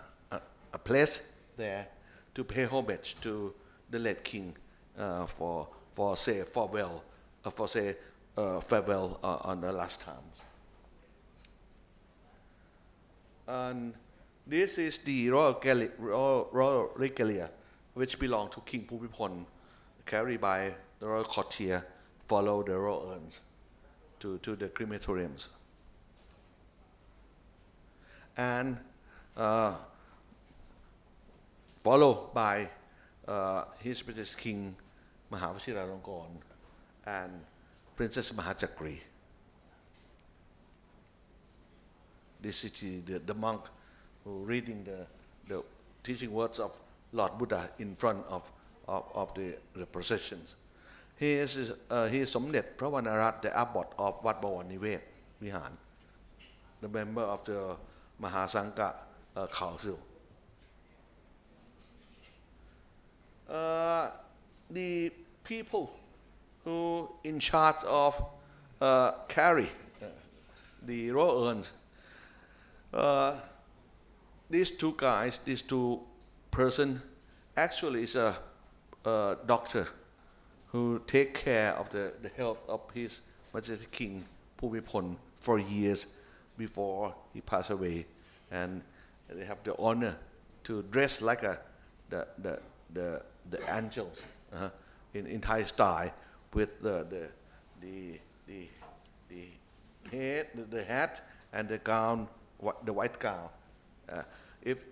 place there to pay homage to the late king for say farewell, farewell on the last times. And this is the royal regalia, which belong to King Bhumibol, carried by the royal courtier, follow the royal urns to the crematoriums. And followed by His Majesty King Maha Phichai Ratcharot and Princess Maha Chakri. This is the monk who reading the teaching words of Lord Buddha in front of the processions. He is Somdet Pravanarat, the abbot of Wat Bawar Nivet Vihan, the member of the Mahasangha Council. The people who in charge of carry the royal urns, these two guys, these two person, actually is a doctor who take care of the health of His Majesty King Bhumibol for years before he passed away, and they have the honor to dress like the angels in Thai style, with the head, the hat, and the gown, the white gown. If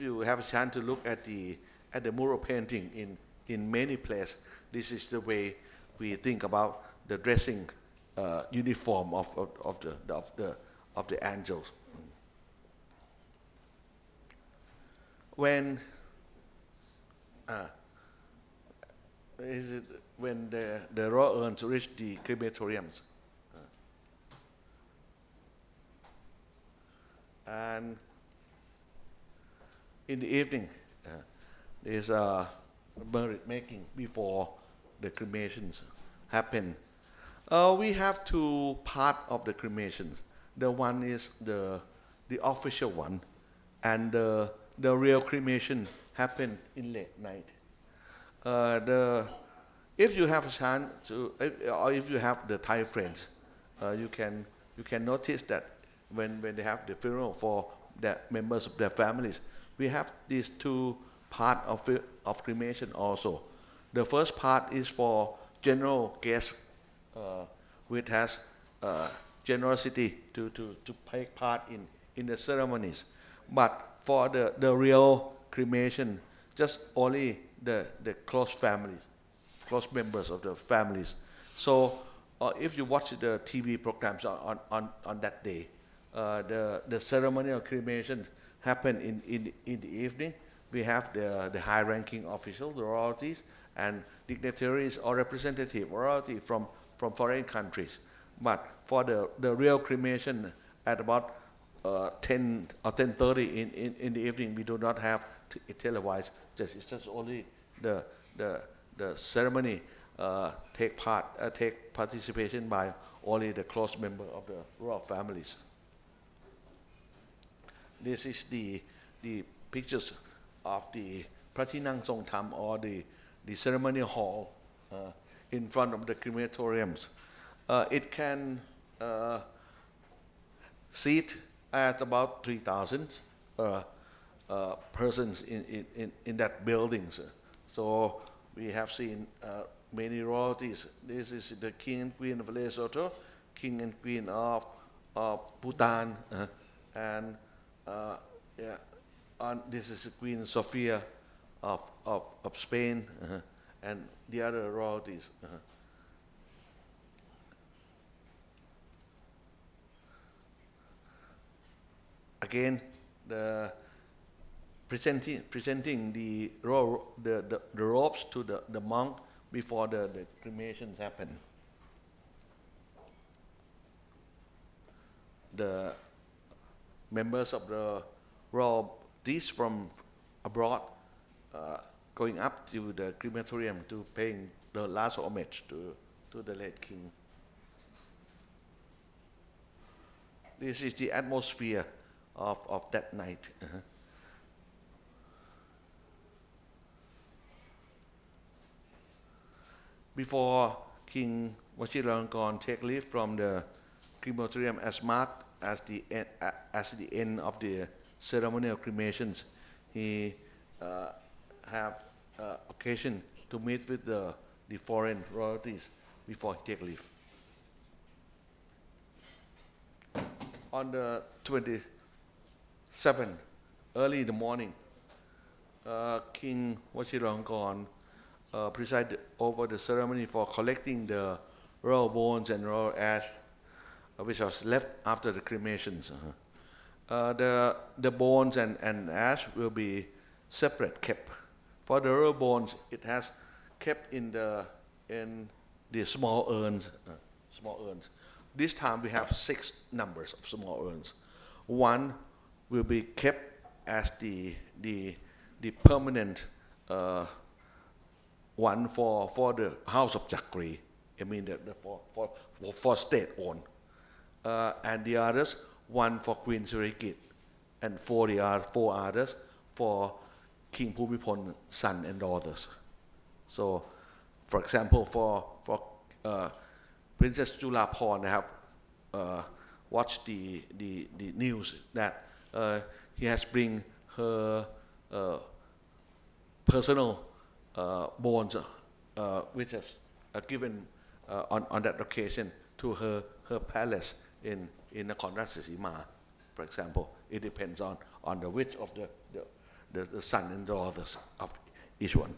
you have a chance to look at the mural painting in many places, this is the way we think about the dressing uniform of the angels. When the royal urns reach the crematoriums, and in the evening, there's a merit making before the cremations happen. We have two parts of the cremations. The one is the official one, and the real cremation happen in late night. If you have a chance to, or if you have the Thai friends, you can notice that when they have the funeral for the members of their families, we have these two parts of cremation also. The first part is for general guests, which has generosity to take part in the ceremonies. But for the real cremation, just only the close families, close members of the families. So if you watch the TV programs on that day, the ceremonial cremation happen in the evening. We have the high-ranking officials, the royalties, and dignitaries or representative royalty from foreign countries. But for the real cremation at about 10 or 10:30 in the evening, we do not have it televised. It's just only the ceremony take participation by only the close member of the royal families. This is the pictures of the Pratinang Songtam, or the ceremonial hall in front of the crematoriums. It can seat at about 3,000 persons in that building. So we have seen many royalties. This is the King and Queen of Lesotho, King and Queen of Bhutan, and this is Queen Sophia of Spain, and the other royalties. Again, presenting the robes to the monk before the cremations happen. The members of the royalties from abroad going up to the crematorium to paying the last homage to the late king. This is the atmosphere of that night. Before King Vajiralongkorn take leave from the crematorium, as marked as the end of the ceremonial cremations, he have occasion to meet with the foreign royalties before he take leave. On the 27th, early in the morning, King Vajiralongkorn presided over the ceremony for collecting the royal bones and royal ash, which was left after the cremations. The bones and ash will be separate, kept. For the royal bones, it has kept in the small urns. This time we have 6 numbers of small urns. One will be kept as the permanent one for the house of Chakri. I mean for state owned, and the others, one for Queen Sirikit, and 4 others for King Bhumibol son and daughters. So, for example, for Princess Julapon, I have watched the news that he has bring her personal bones, which is given on that occasion to her palace in Nakhon Ratchasima, for example. It depends on the wish of the son and daughters of each one.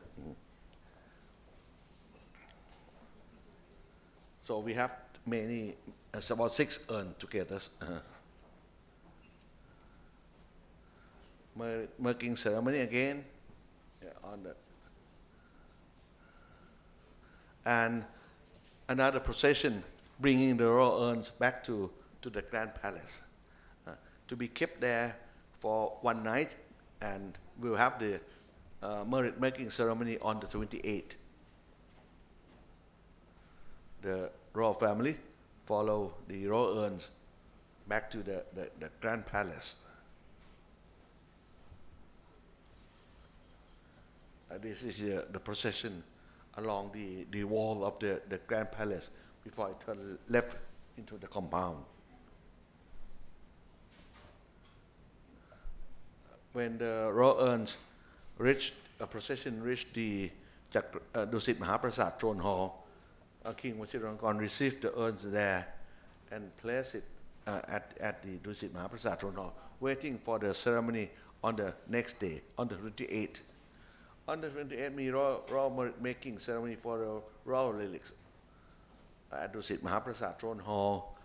So we have many, it's about 6 urns together. Marking ceremony again, on that. And another procession bringing the royal urns back to the Grand Palace, to be kept there for one night, and we'll have the merit making ceremony on the 28th. The royal family follow the royal urns back to the Grand Palace. This is the procession along the wall of the Grand Palace before I turn left into the compound. When the royal urns procession reached the Dusit Mahaprasad throne hall, King Vajiralongkorn received the urns there and placed it at the Dusit Mahaprasad throne hall, waiting for the ceremony on the next day, on the 28th. On the 28th, we royal making ceremony for the royal relics at Dusit Mahaprasad throne hall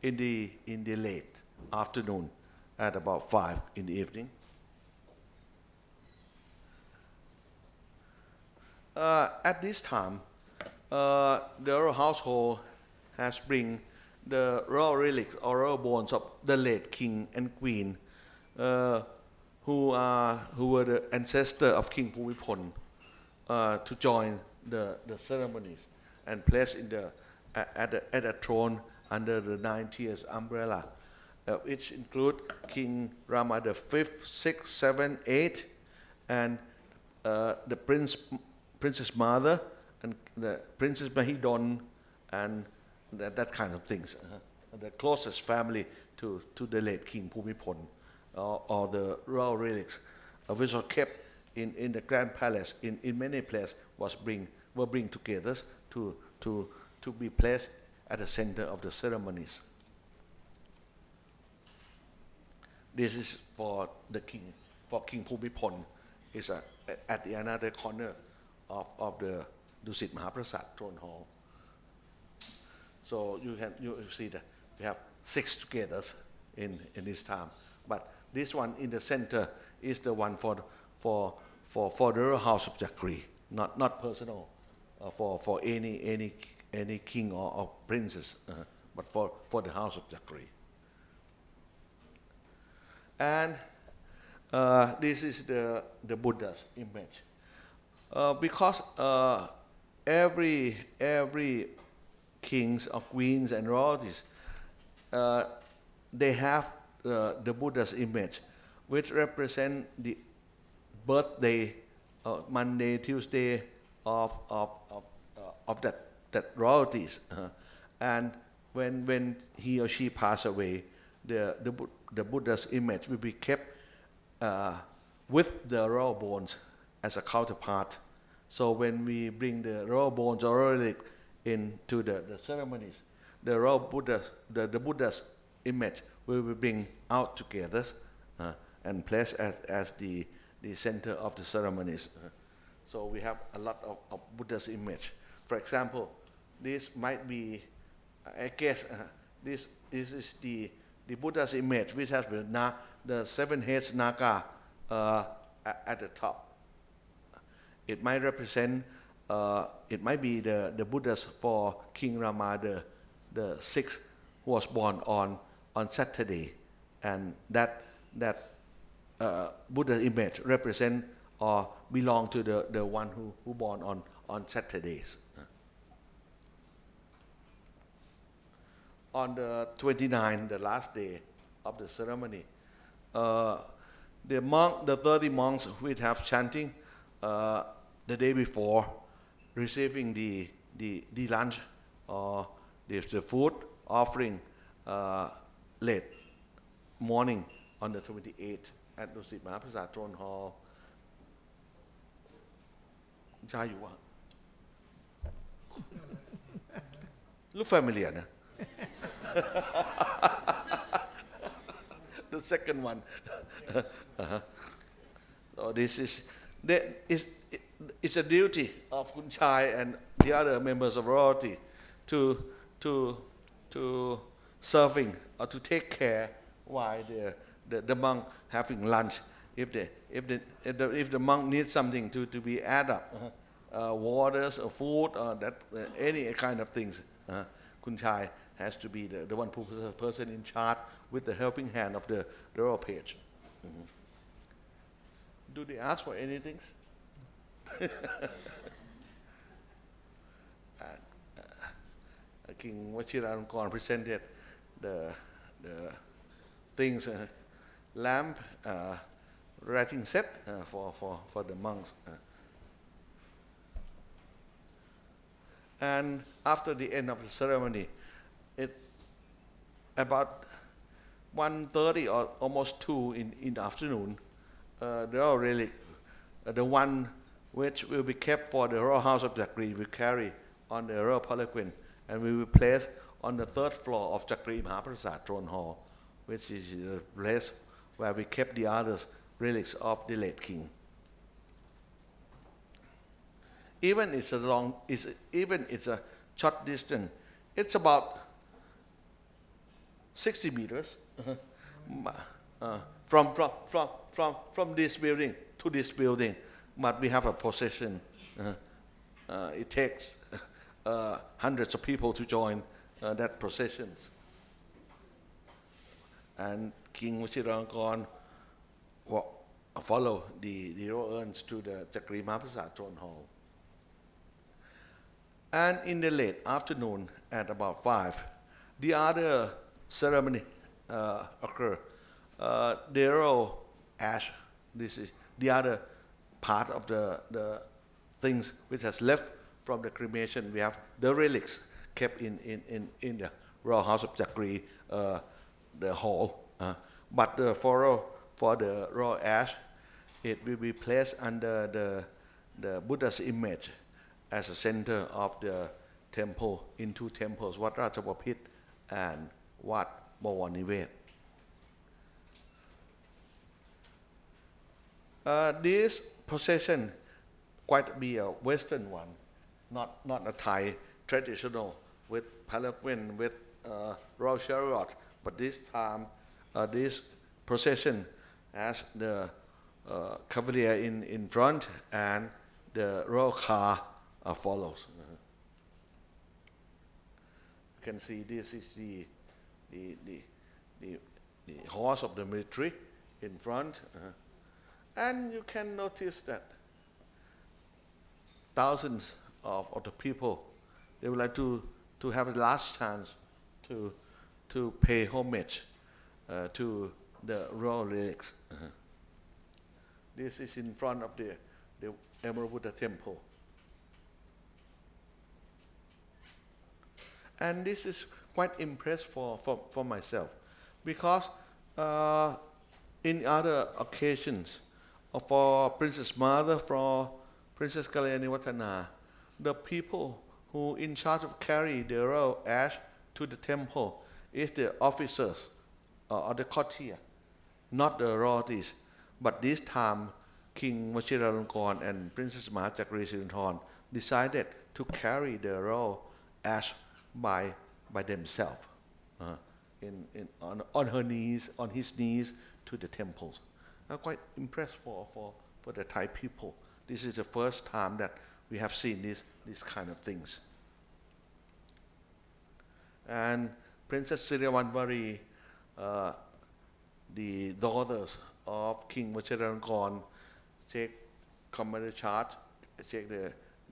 in the late afternoon, at about 5 in the evening. At this time, the royal household has bring the royal relics or royal bones of the late king and queen, who were the ancestor of King Bhumibol, to join the ceremonies. and placed in at a throne under the 9 tiers umbrella, which include King Rama the 5th, 6th, 7th, 8th, and the Princess Mother, and the Princess Mahidol, and that kind of things. The closest family to the late King Bhumibol, or the royal relics, which are kept in the Grand Palace in many places, were bring together to be placed at the center of the ceremonies. This is for the king, for King Bhumibol. It's at the another corner of the Dusit Mahaprasad throne hall. So you see that we have 6 together in this time. But this one in the center is the one for the royal house of Chakri, not personal, for any king or princess, but for the house of Chakri. And this is the Buddha's image. Because every kings or queens and royalties, they have the Buddha's image, which represent the birthday, Monday, Tuesday of that royalties. And when he or she pass away, the Buddha's image will be kept with the royal bones as a counterpart. So when we bring the royal bones or relic into the ceremonies, the royal the Buddha's image will be bring out together and placed as the center of the ceremonies. So we have a lot of Buddha's image. For example, this might be, I guess, this is the Buddha's image, which has the 7 heads Naga at the top. It might represent, it might be the Buddhas for King Rama the 6th, who was born on Saturday, and that Buddha image represent or belong to the one who born on Saturdays. On the 29th, the last day of the ceremony, the 30 monks will have chanting the day before, receiving the lunch or the food offering late morning on the 28th at Dusit Mahaprasad Throne Hall. Look familiar, no? The second one. So it's a duty of Kun Chai and the other members of royalty to serving or to take care while the monk having lunch. If the monk needs something to be added up, waters or food or any kind of things, Kun Chai has to be the one person in charge with the helping hand of the royal page. Mm-hmm. Do they ask for anything? King Vajiralongkorn presented the things, lamp, writing set for the monks. And after the end of the ceremony, about 1:30 or almost 2 in the afternoon, the royal relic, the one which will be kept for the royal house of Chakri, will carry on the royal palanquin and we will place on the 3rd floor of Chakri Mahaprasad Throne Hall, which is the place where we kept the other relics of the late king. Even it's a short distance. It's about 60 meters from this building to this building, but we have a procession. It takes hundreds of people to join that processions. And King Vajiralongkorn follow the royal urns to the Chakri Mahaprasad Throne Hall. And in the late afternoon at about 5, the other ceremony occur. The raw ash, this is the other part of the things which has left from the cremation. We have the relics kept in the royal house of Chakri, the hall. But for the raw ash, it will be placed under the Buddha's image as a center of the temple, in two temples, Wat Ratchabapit and Wat Bawanivet. This procession quite be a Western one, not a Thai traditional with palanquin, with royal chariot, but this time this procession has the cavalier in front and the royal car follows. You can see this is the horse of the military in front. And you can notice that thousands of the people, they would like to have the last chance to pay homage to the royal relics. This is in front of the Emerald Buddha temple. And this is quite impressed for myself, because in other occasions, for Princess Mother, for Princess Kalyaniwattana, the people who in charge of carry the royal ash to the temple is the officers or the courtier, not the royalties. But this time, King Vajiralongkorn and Princess Mahachakri Sirinthorn decided to carry the royal ash by themselves, on her knees, on his knees, to the temples. I'm quite impressed for the Thai people. This is the first time that we have seen these kind of things. And Princess Sirivanvari, the daughters of King Vajiralongkorn, take commander charge, take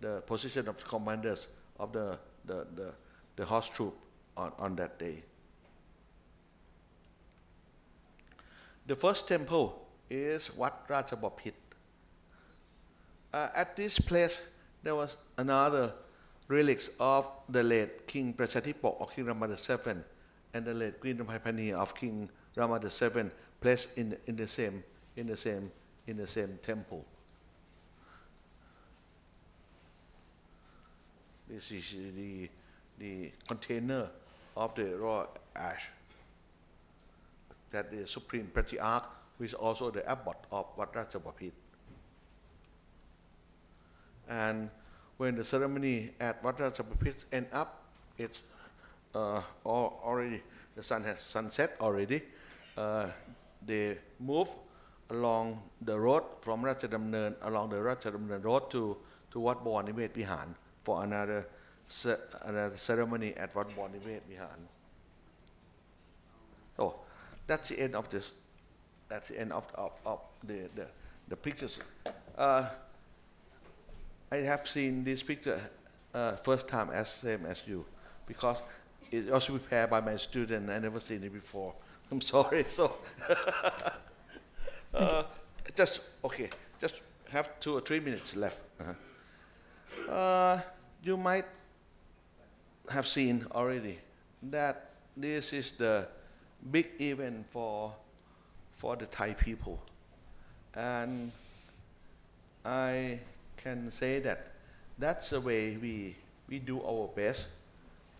the position of commanders of the horse troop on that day. The first temple is Wat Ratchabapit. At this place, there was another relics of the late King Prachatipok of King Rama VII and the late Queen Ramapani of King Rama VII placed in the same temple. This is the container of the raw ash that the Supreme Patriarch, who is also the abbot of Wat Ratchabapit. And when the ceremony at Wat Ratchabapit end up, it's already, the sun has sunset already. They move along the road from Ratchadamnern, along the Ratchadamnern road to Wat Bawanivet Vihan for another ceremony at Wat Bawanivet Vihan. Oh, that's the end of this. That's the end of the pictures. I have seen this picture first time same as you, because it was prepared by my student. I never seen it before. I'm sorry. So just have 2 or 3 minutes left. You might have seen already that this is the big event for the Thai people, and I can say that that's the way we do our best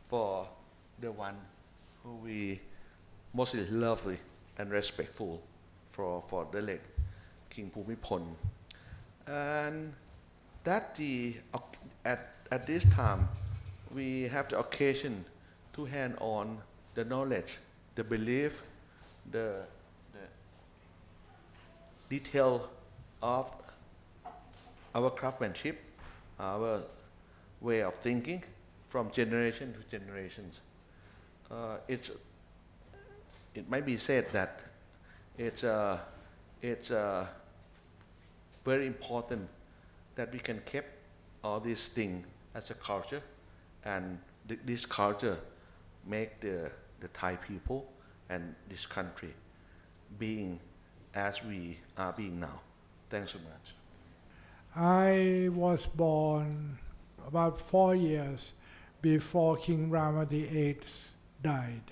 for the one who we mostly lovely and respectful for the late King Bhumibol. And that at this time we have the occasion to hand on the knowledge, the belief, the detail of our craftsmanship, our way of thinking from generation to generations. It might be said that it's very important that we can keep all these things as a culture And this culture make the Thai people and this country being as we are being now. Thanks so much. I was born about 4 years before King Rama VIII died,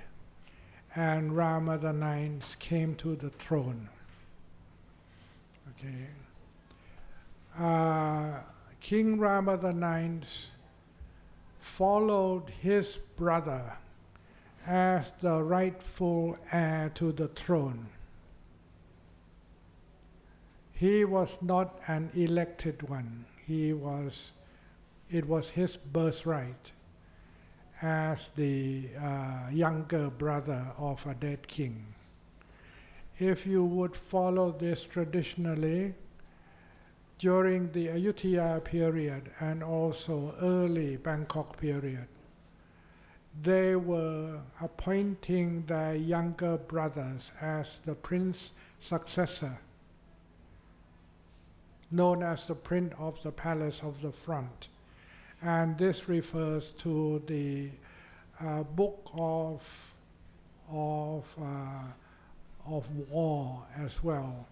and Rama IX came to the throne. Okay. King Rama IX followed his brother as the rightful heir to the throne. He was not an elected one. It was his birthright as the younger brother of a dead king. If you would follow this traditionally, during the Ayutthaya period and also early Bangkok period, they were appointing their younger brothers as the prince successor, known as the Prince of the Palace of the Front. And this refers to the book of war as well.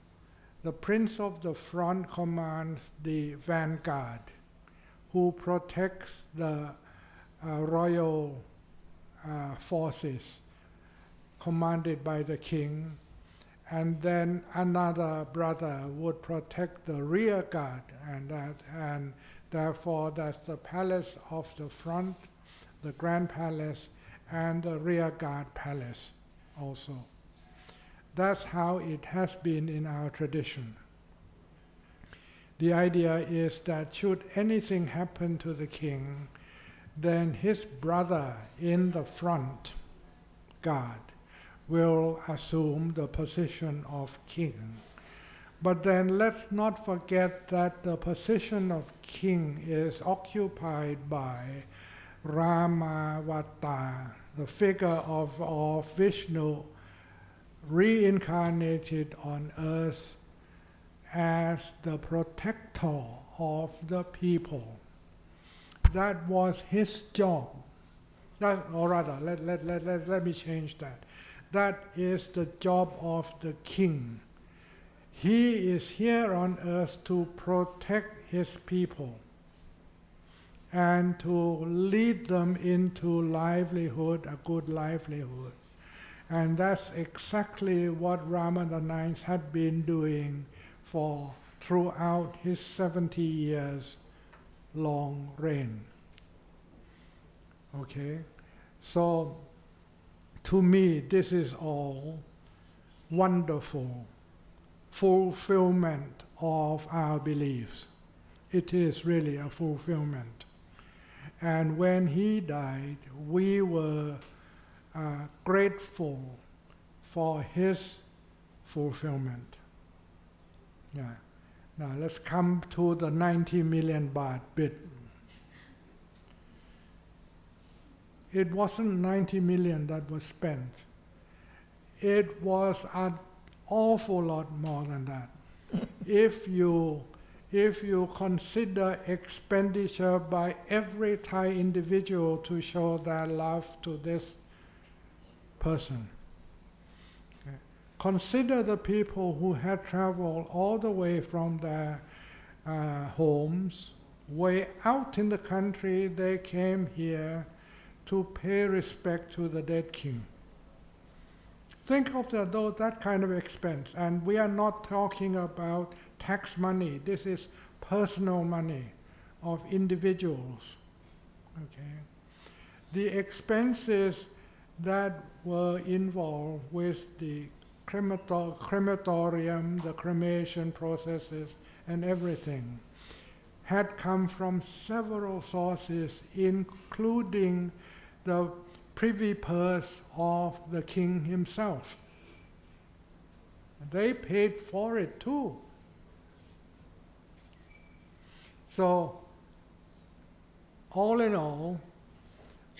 The Prince of the Front commands the vanguard, who protects the royal forces commanded by the king, and then another brother would protect the rear guard, and therefore that's the Palace of the Front, the Grand Palace, and the rear guard palace also. That's how it has been in our tradition. The idea is that should anything happen to the king, then his brother in the front guard will assume the position of king. But then let's not forget that the position of king is occupied by Ramavata, the figure of Vishnu reincarnated on earth as the protector of the people. That was his job. Or rather, let me change that. That is the job of the king. He is here on earth to protect his people and to lead them into livelihood, a good livelihood. And that's exactly what Rama IX had been doing throughout his 70 years long reign. Okay? So, to me, this is all wonderful fulfillment of our beliefs. It is really a fulfillment. And when he died, we were grateful for his fulfillment. Yeah. Now let's come to the 90 million baht bit. It wasn't 90 million that was spent. It was an awful lot more than that. If you consider expenditure by every Thai individual to show their love to this person. Okay. Consider the people who had traveled all the way from their homes, way out in the country. They came here to pay respect to the dead king. Think of that kind of expense, and we are not talking about tax money. This is personal money of individuals. Okay. The expenses that were involved with the crematorium, the cremation processes, and everything had come from several sources, including the privy purse of the king himself. They paid for it too. So, all in all,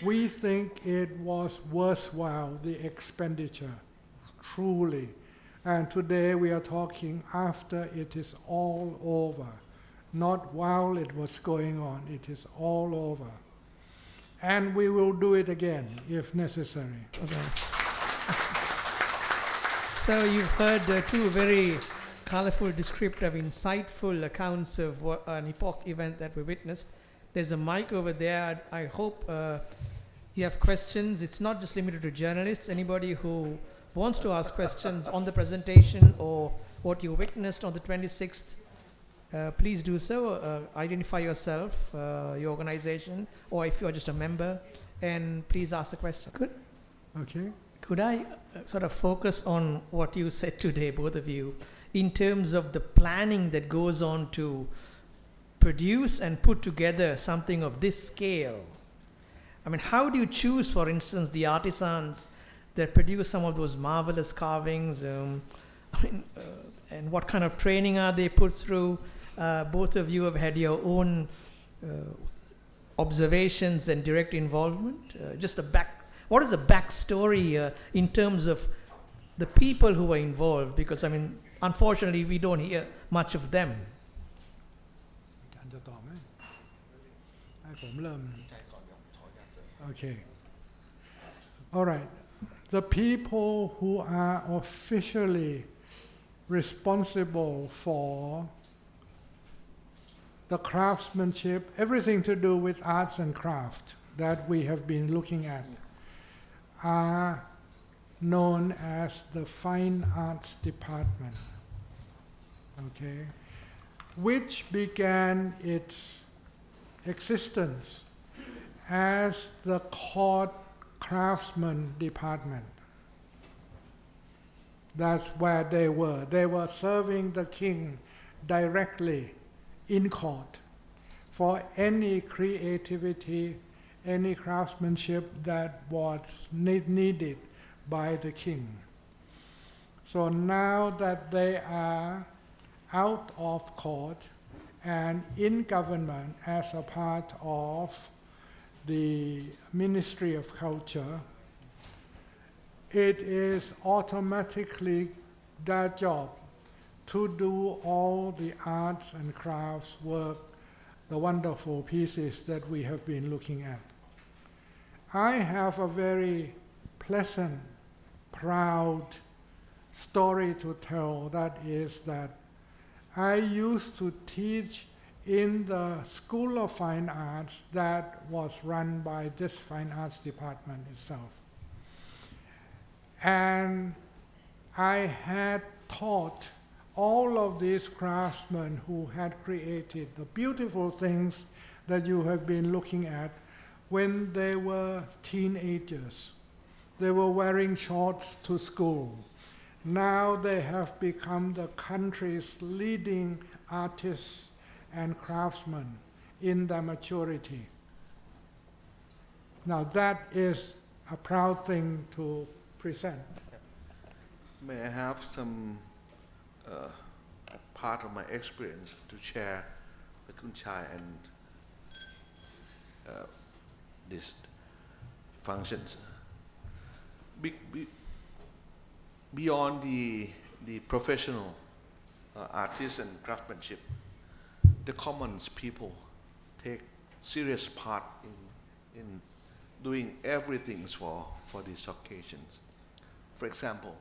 we think it was worthwhile, the expenditure, truly. And today we are talking after it is all over, not while it was going on, it is all over. and we will do it again if necessary. Okay. So you've heard two very colorful, descriptive, insightful accounts of an epoch event that we witnessed. There's a mic over there. I hope you have questions. It's not just limited to journalists. Anybody who wants to ask questions on the presentation or what you witnessed on the 26th, please do so. Identify yourself, your organization, or if you're just a member, and please ask the question. Could I sort of focus on what you said today, both of you, in terms of the planning that goes on to produce and put together something of this scale? I mean, how do you choose, for instance, the artisans that produce some of those marvelous carvings? And what kind of training are they put through? Both of you have had your own observations and direct involvement. What is the backstory in terms of the people who are involved? Because, I mean, unfortunately, we don't hear much of them. Okay. All right. The people who are officially responsible for the craftsmanship, everything to do with arts and craft that we have been looking at, are known as the Fine Arts Department, okay, which began its existence as the court craftsman department. That's where they were. They were serving the king directly in court for any creativity, any craftsmanship that was needed by the king. So now that they are out of court and in government as a part of the Ministry of Culture, it is automatically their job to do all the arts and crafts work, the wonderful pieces that we have been looking at. I have a very pleasant, proud story to tell. That is that I used to teach in the School of Fine Arts that was run by this Fine Arts Department itself. And I had taught all of these craftsmen who had created the beautiful things that you have been looking at when they were teenagers. They were wearing shorts to school. Now they have become the country's leading artists and craftsmen in their maturity. Now that is a proud thing to present. May I have some part of my experience to share with Kun Chai and these functions? Beyond the professional artists and craftsmanship, the common people take serious part in doing everything for these occasions. For example,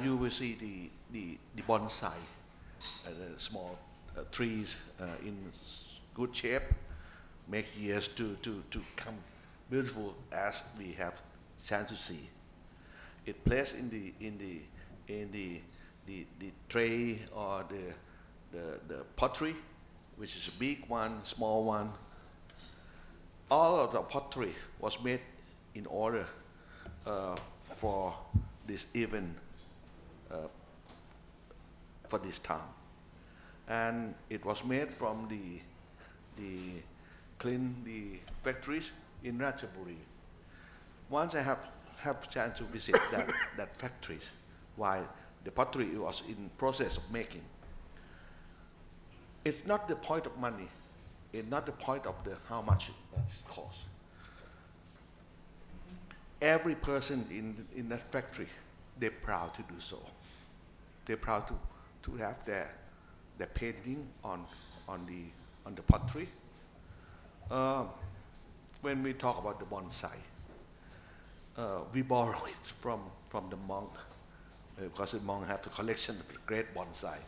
you will see the bonsai, the small trees in good shape, make years to come beautiful as we have chance to see. It placed in the tray or the pottery, which is a big one, small one. All of the pottery was made in order for this event, for this time, and it was made from the factories in Ratchaburi. Once I have chance to visit that factories, while the pottery was in process of making. It's not the point of money. It's not the point of how much that costs. Every person in that factory, they're proud to do so. They're proud to have their painting on the pottery. when we talk about the bonsai, we borrow it from the monk, because the monk have the collection of the great bonsai,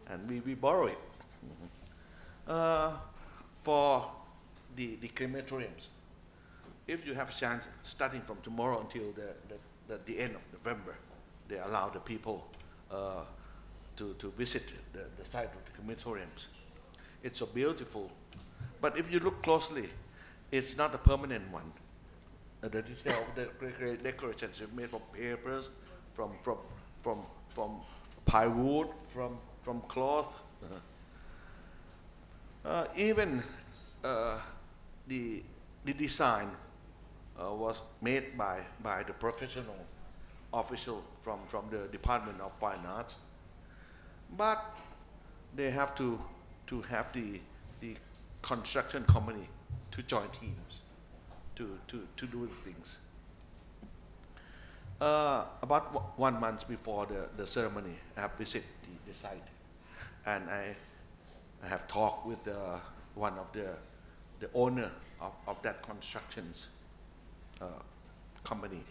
and we borrow it. For the crematoriums, if you have a chance, starting from tomorrow until the end of November, they allow the people to visit the site of the crematoriums. It's so beautiful, but if you look closely, it's not a permanent one. The detail of the decorations are made from papers, from plywood, from cloth. Even the design was made by the professional official from the Department of Fine Arts, but they have to have the construction company to join teams to do the things. About 1 month before the ceremony, I have visited the site, and I have talked with one of the owner of that constructions company,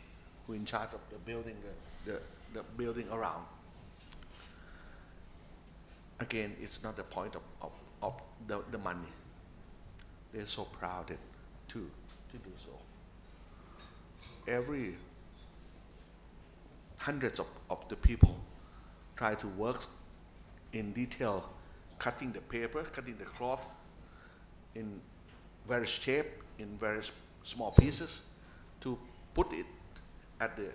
who in charge of the building the building around. Again, it's not the point of the money. They're so proud to do so. Every hundreds of the people try to work in detail, cutting the paper, cutting the cloth in various shape, in various small pieces, to put it at the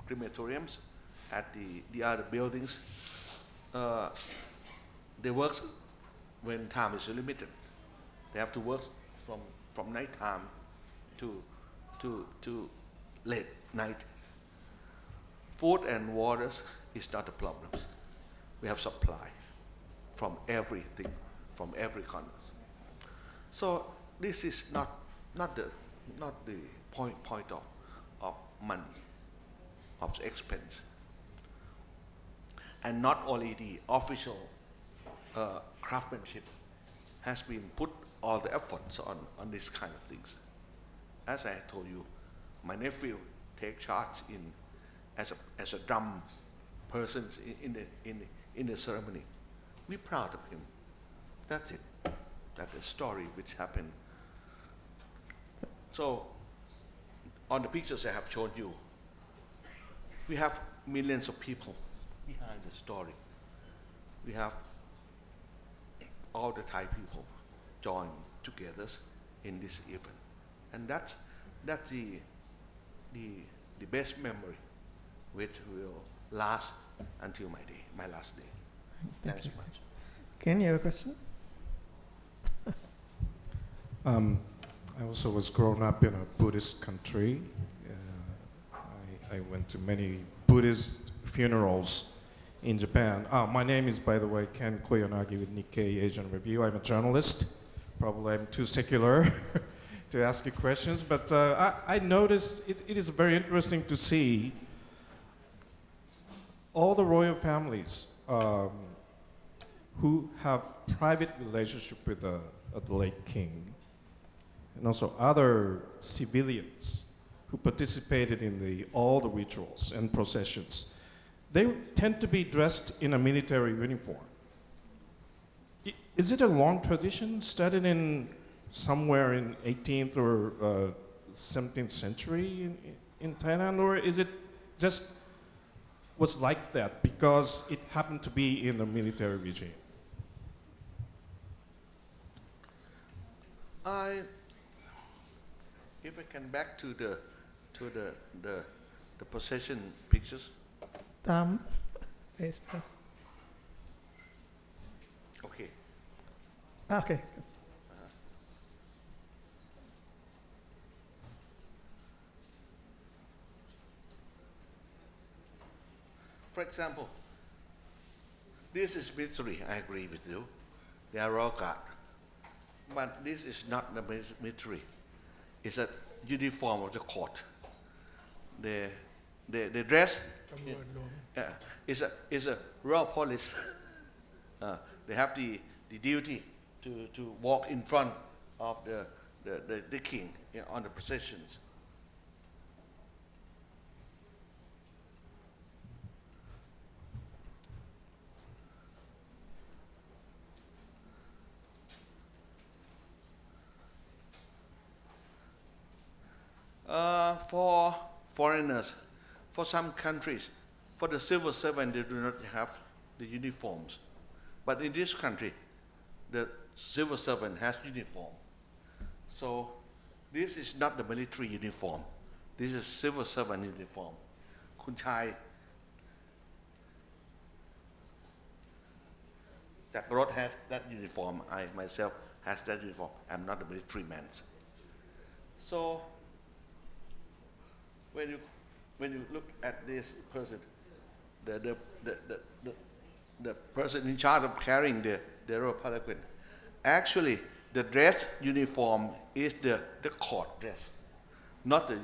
crematoriums, at the other buildings. They work when time is limited. They have to work from night time to late night. Food and waters is not a problem. We have supply from everything, from every corner. So this is not the point of money, of expense. And not only the official craftsmanship has been put all the efforts on this kind of things. As I told you, my nephew take charge as a drum person in the ceremony. We're proud of him. That's it. That's the story which happened. So, on the pictures I have shown you, we have millions of people behind the story. We have all the Thai people join together in this event, and that's the best memory, which will last until my last day. Thanks so much. Ken, you have a question? I also was grown up in a Buddhist country. I went to many Buddhist funerals in Japan. My name is, by the way, Ken Koyanagi with Nikkei Asian Review. I'm a journalist. Probably I'm too secular to ask you questions, but I noticed it is very interesting to see all the royal families who have private relationship with the late king, and also other civilians who participated in all the rituals and processions. They tend to be dressed in a military uniform. Is it a long tradition started in somewhere in 18th or 17th century in Thailand, or is it just was like that because it happened to be in the military regime? If I can back to the procession pictures. Okay. Okay. For example, this is military, I agree with you. They are royal guard. But this is not the military. It's a uniform of the court. They dress. It's a royal police. They have the duty to walk in front of the king on the processions. For foreigners, for some countries, for the civil servant, they do not have the uniforms. But in this country, the civil servant has uniform. So this is not the military uniform. This is civil servant uniform. Kun Chai Ratcharot has that uniform. I myself has that uniform. I'm not a military man. So when you look at this person, the person in charge of carrying the royal palanquin, actually the dress uniform is the court dress, not the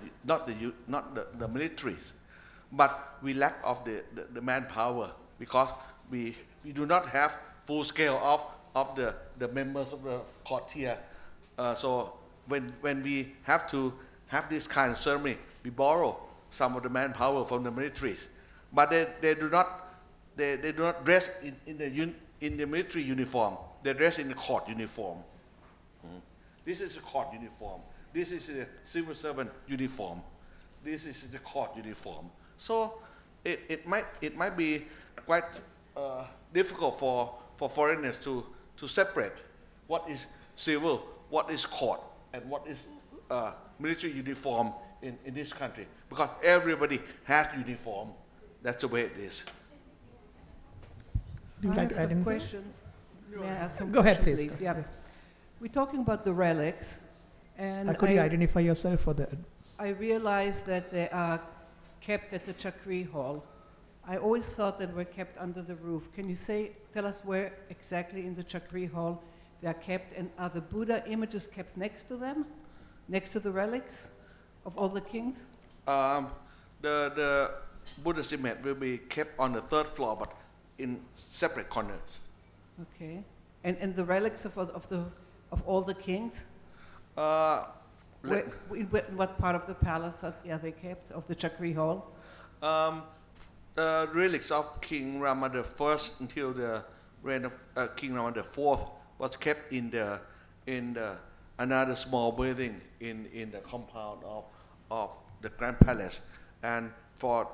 militaries. But we lack of the manpower because we do not have full scale of the members of the court here. So when we have to have this kind of ceremony, we borrow some of the manpower from the militaries, but they do not dress in the military uniform. They dress in the court uniform. This is the court uniform. This is the civil servant uniform. This is the court uniform. So it might be quite difficult for foreigners to separate what is civil, what is court, and what is military uniform in this country, because everybody has uniform. That's the way it is. Do you I like have to add some anything? questions. May I have some Go ahead, questions, please. Yeah. We're talking about the relics, and Could you identify yourself for the... I realize that they are kept at the Chakri hall. I always thought that were kept under the roof. Can you tell us where exactly in the Chakri hall they are kept, and are the Buddha images kept next to them, next to the relics of all the kings? The Buddha's image will be kept on the third floor, but in separate corners. Okay, and the relics of all the kings? In what part of the palace are they kept, of the Chakri hall? The relics of King Rama I until the reign of King Rama IV was kept in another small building in the compound of the Grand Palace. And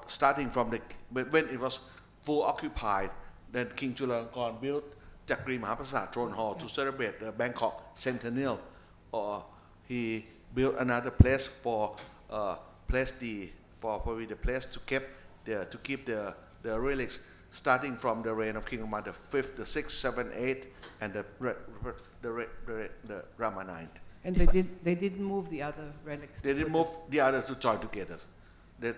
starting from when it was full occupied, then King Chulalongkorn built Chakri Maha Phichai Throne Hall to celebrate the Bangkok centennial. He built another place for the place to keep the relics, starting from the reign of King Rama V, the 6th, 7th, 8th, and the Rama IX. And they didn't move the other relics? They didn't move the others to join together.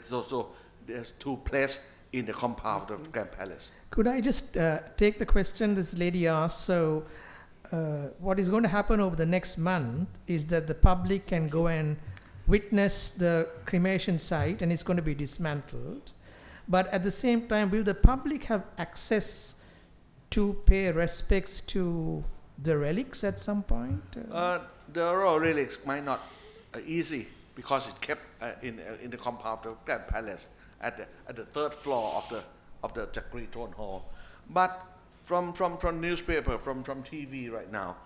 So there's two places in the compound of the Grand Palace. Could I just take the question this lady asked? So what is going to happen over the next month is that the public can go and witness the cremation site, and it's going to be dismantled. But at the same time, will the public have access to pay respects to the relics at some point? The royal relics might not easy because it's kept in the compound of the Grand Palace at the third floor of the Chakri Throne Hall. But from newspaper, from TV right now,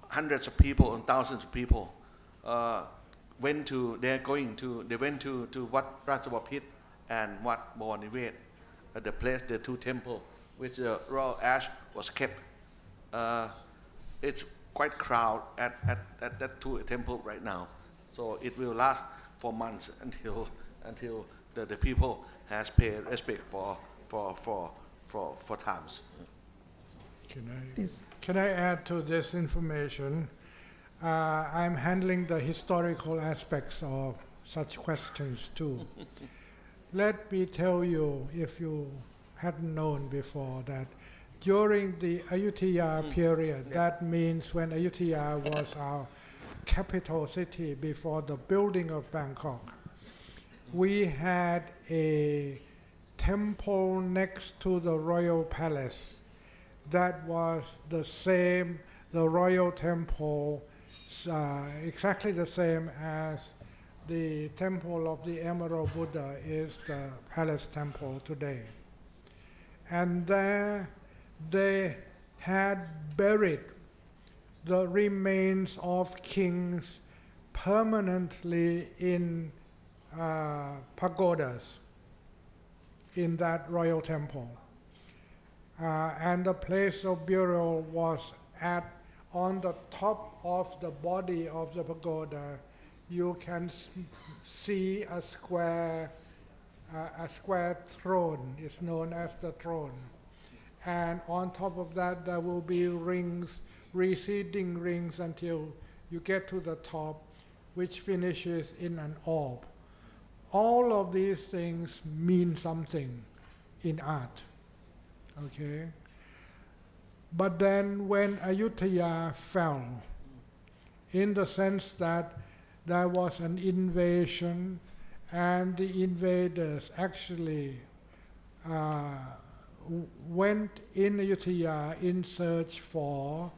hundreds of people and thousands of people went to Wat Ratchabapit and Wat Bawanivet, the place, the two temples, which the royal ash was kept. It's quite crowded at that two temple right now, so it will last for months until the people has paid respect for times. Can I add to this information? I'm handling the historical aspects of such questions too. Let me tell you, if you hadn't known before, that during the Ayutthaya period, that means when Ayutthaya was our capital city before the building of Bangkok, we had a temple next to the royal palace that was the royal temple exactly the same as the temple of the Emerald Buddha is the palace temple today. And there they had buried the remains of kings permanently in pagodas in that royal temple. And the place of burial was on the top of the body of the pagoda. You can see a square throne. It's known as the throne. And on top of that, there will be rings, receding rings until you get to the top, which finishes in an orb. All of these things mean something in art. Okay? But then when Ayutthaya fell, in the sense that there was an invasion and the invaders actually went in Ayutthaya in search for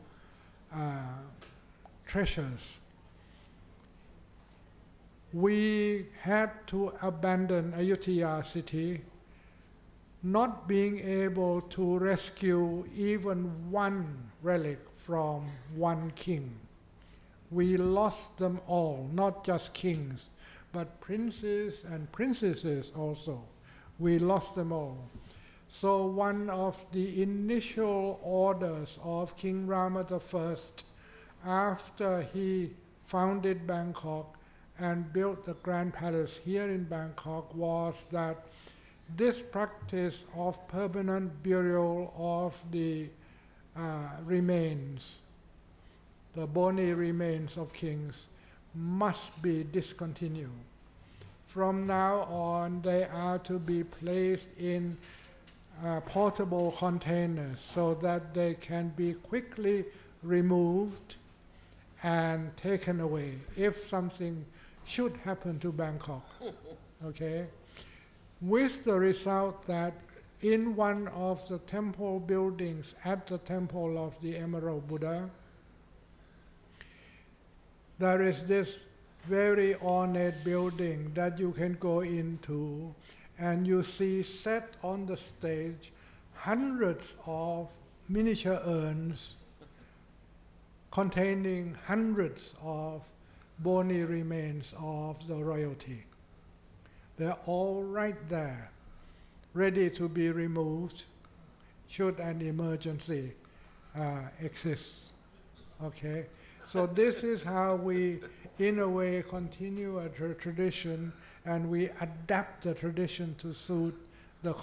treasures, we had to abandon Ayutthaya city, not being able to rescue even one relic from one king. We lost them all, not just kings, but princes and princesses also. We lost them all. So one of the initial orders of King Rama I, after he founded Bangkok and built the Grand Palace here in Bangkok, was that this practice of permanent burial of the remains, the bony remains of kings, must be discontinued. From now on, they are to be placed in portable containers so that they can be quickly removed and taken away if something should happen to Bangkok. Okay? With the result that in one of the temple buildings at the temple of the Emerald Buddha, there is this very ornate building that you can go into, and you see set on the stage hundreds of miniature urns containing hundreds of bony remains of the royalty. They're all right there, ready to be removed should an emergency exist. Okay? So this is how we, in a way, continue a tradition, and we adapt the tradition to suit the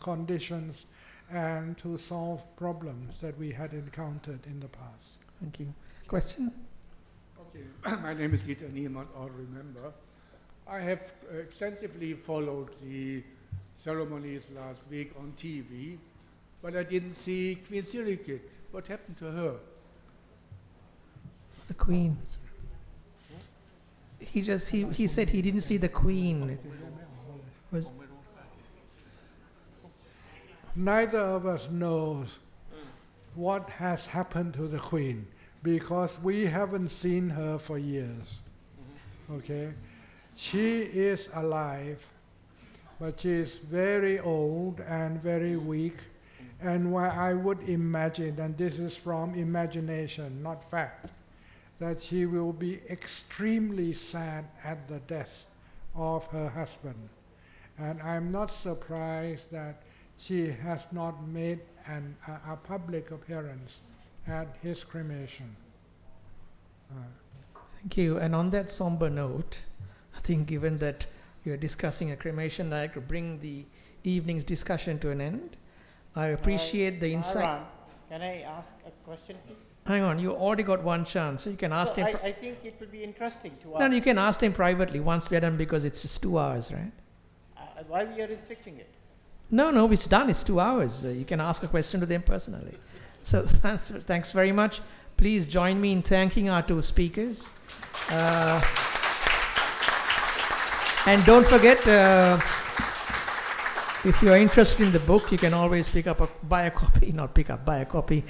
conditions and to solve problems that we had encountered in the past. Thank you. Question? Okay, my name is Dieter Niemann, or remember. I have extensively followed the ceremonies last week on TV, but I didn't see Queen Sirikit. What happened to her? The Queen. He said he didn't see the Queen. Neither of us knows what has happened to the Queen, because we haven't seen her for years. Okay? She is alive, but she is very old and very weak, and I would imagine, and this is from imagination, not fact, that she will be extremely sad at the death of her husband. And I'm not surprised that she has not made a public appearance at his cremation. Thank you. And on that somber note, I think given that you're discussing a cremation, I'd like to bring the evening's discussion to an end. I appreciate the insight. Aaron, can I ask a question, please? Hang on, you already got one chance, so you can ask him. I think it will be interesting to ask. No, you can ask him privately once we're done, because it's just 2 hours, right? Why we are restricting it? No, it's done. It's 2 hours. You can ask a question to them personally. So thanks very much. Please join me in thanking our two speakers. And don't forget, if you're interested in the book, you can always buy a copy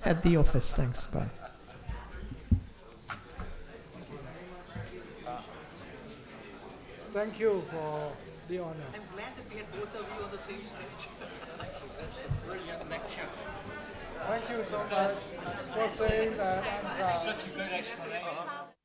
at the office. Thanks. Bye. Thank you for the honor. I'm glad that we had both of you on the same stage. Brilliant lecture. Thank you so much for saying that. I'm proud. Such a good explanation.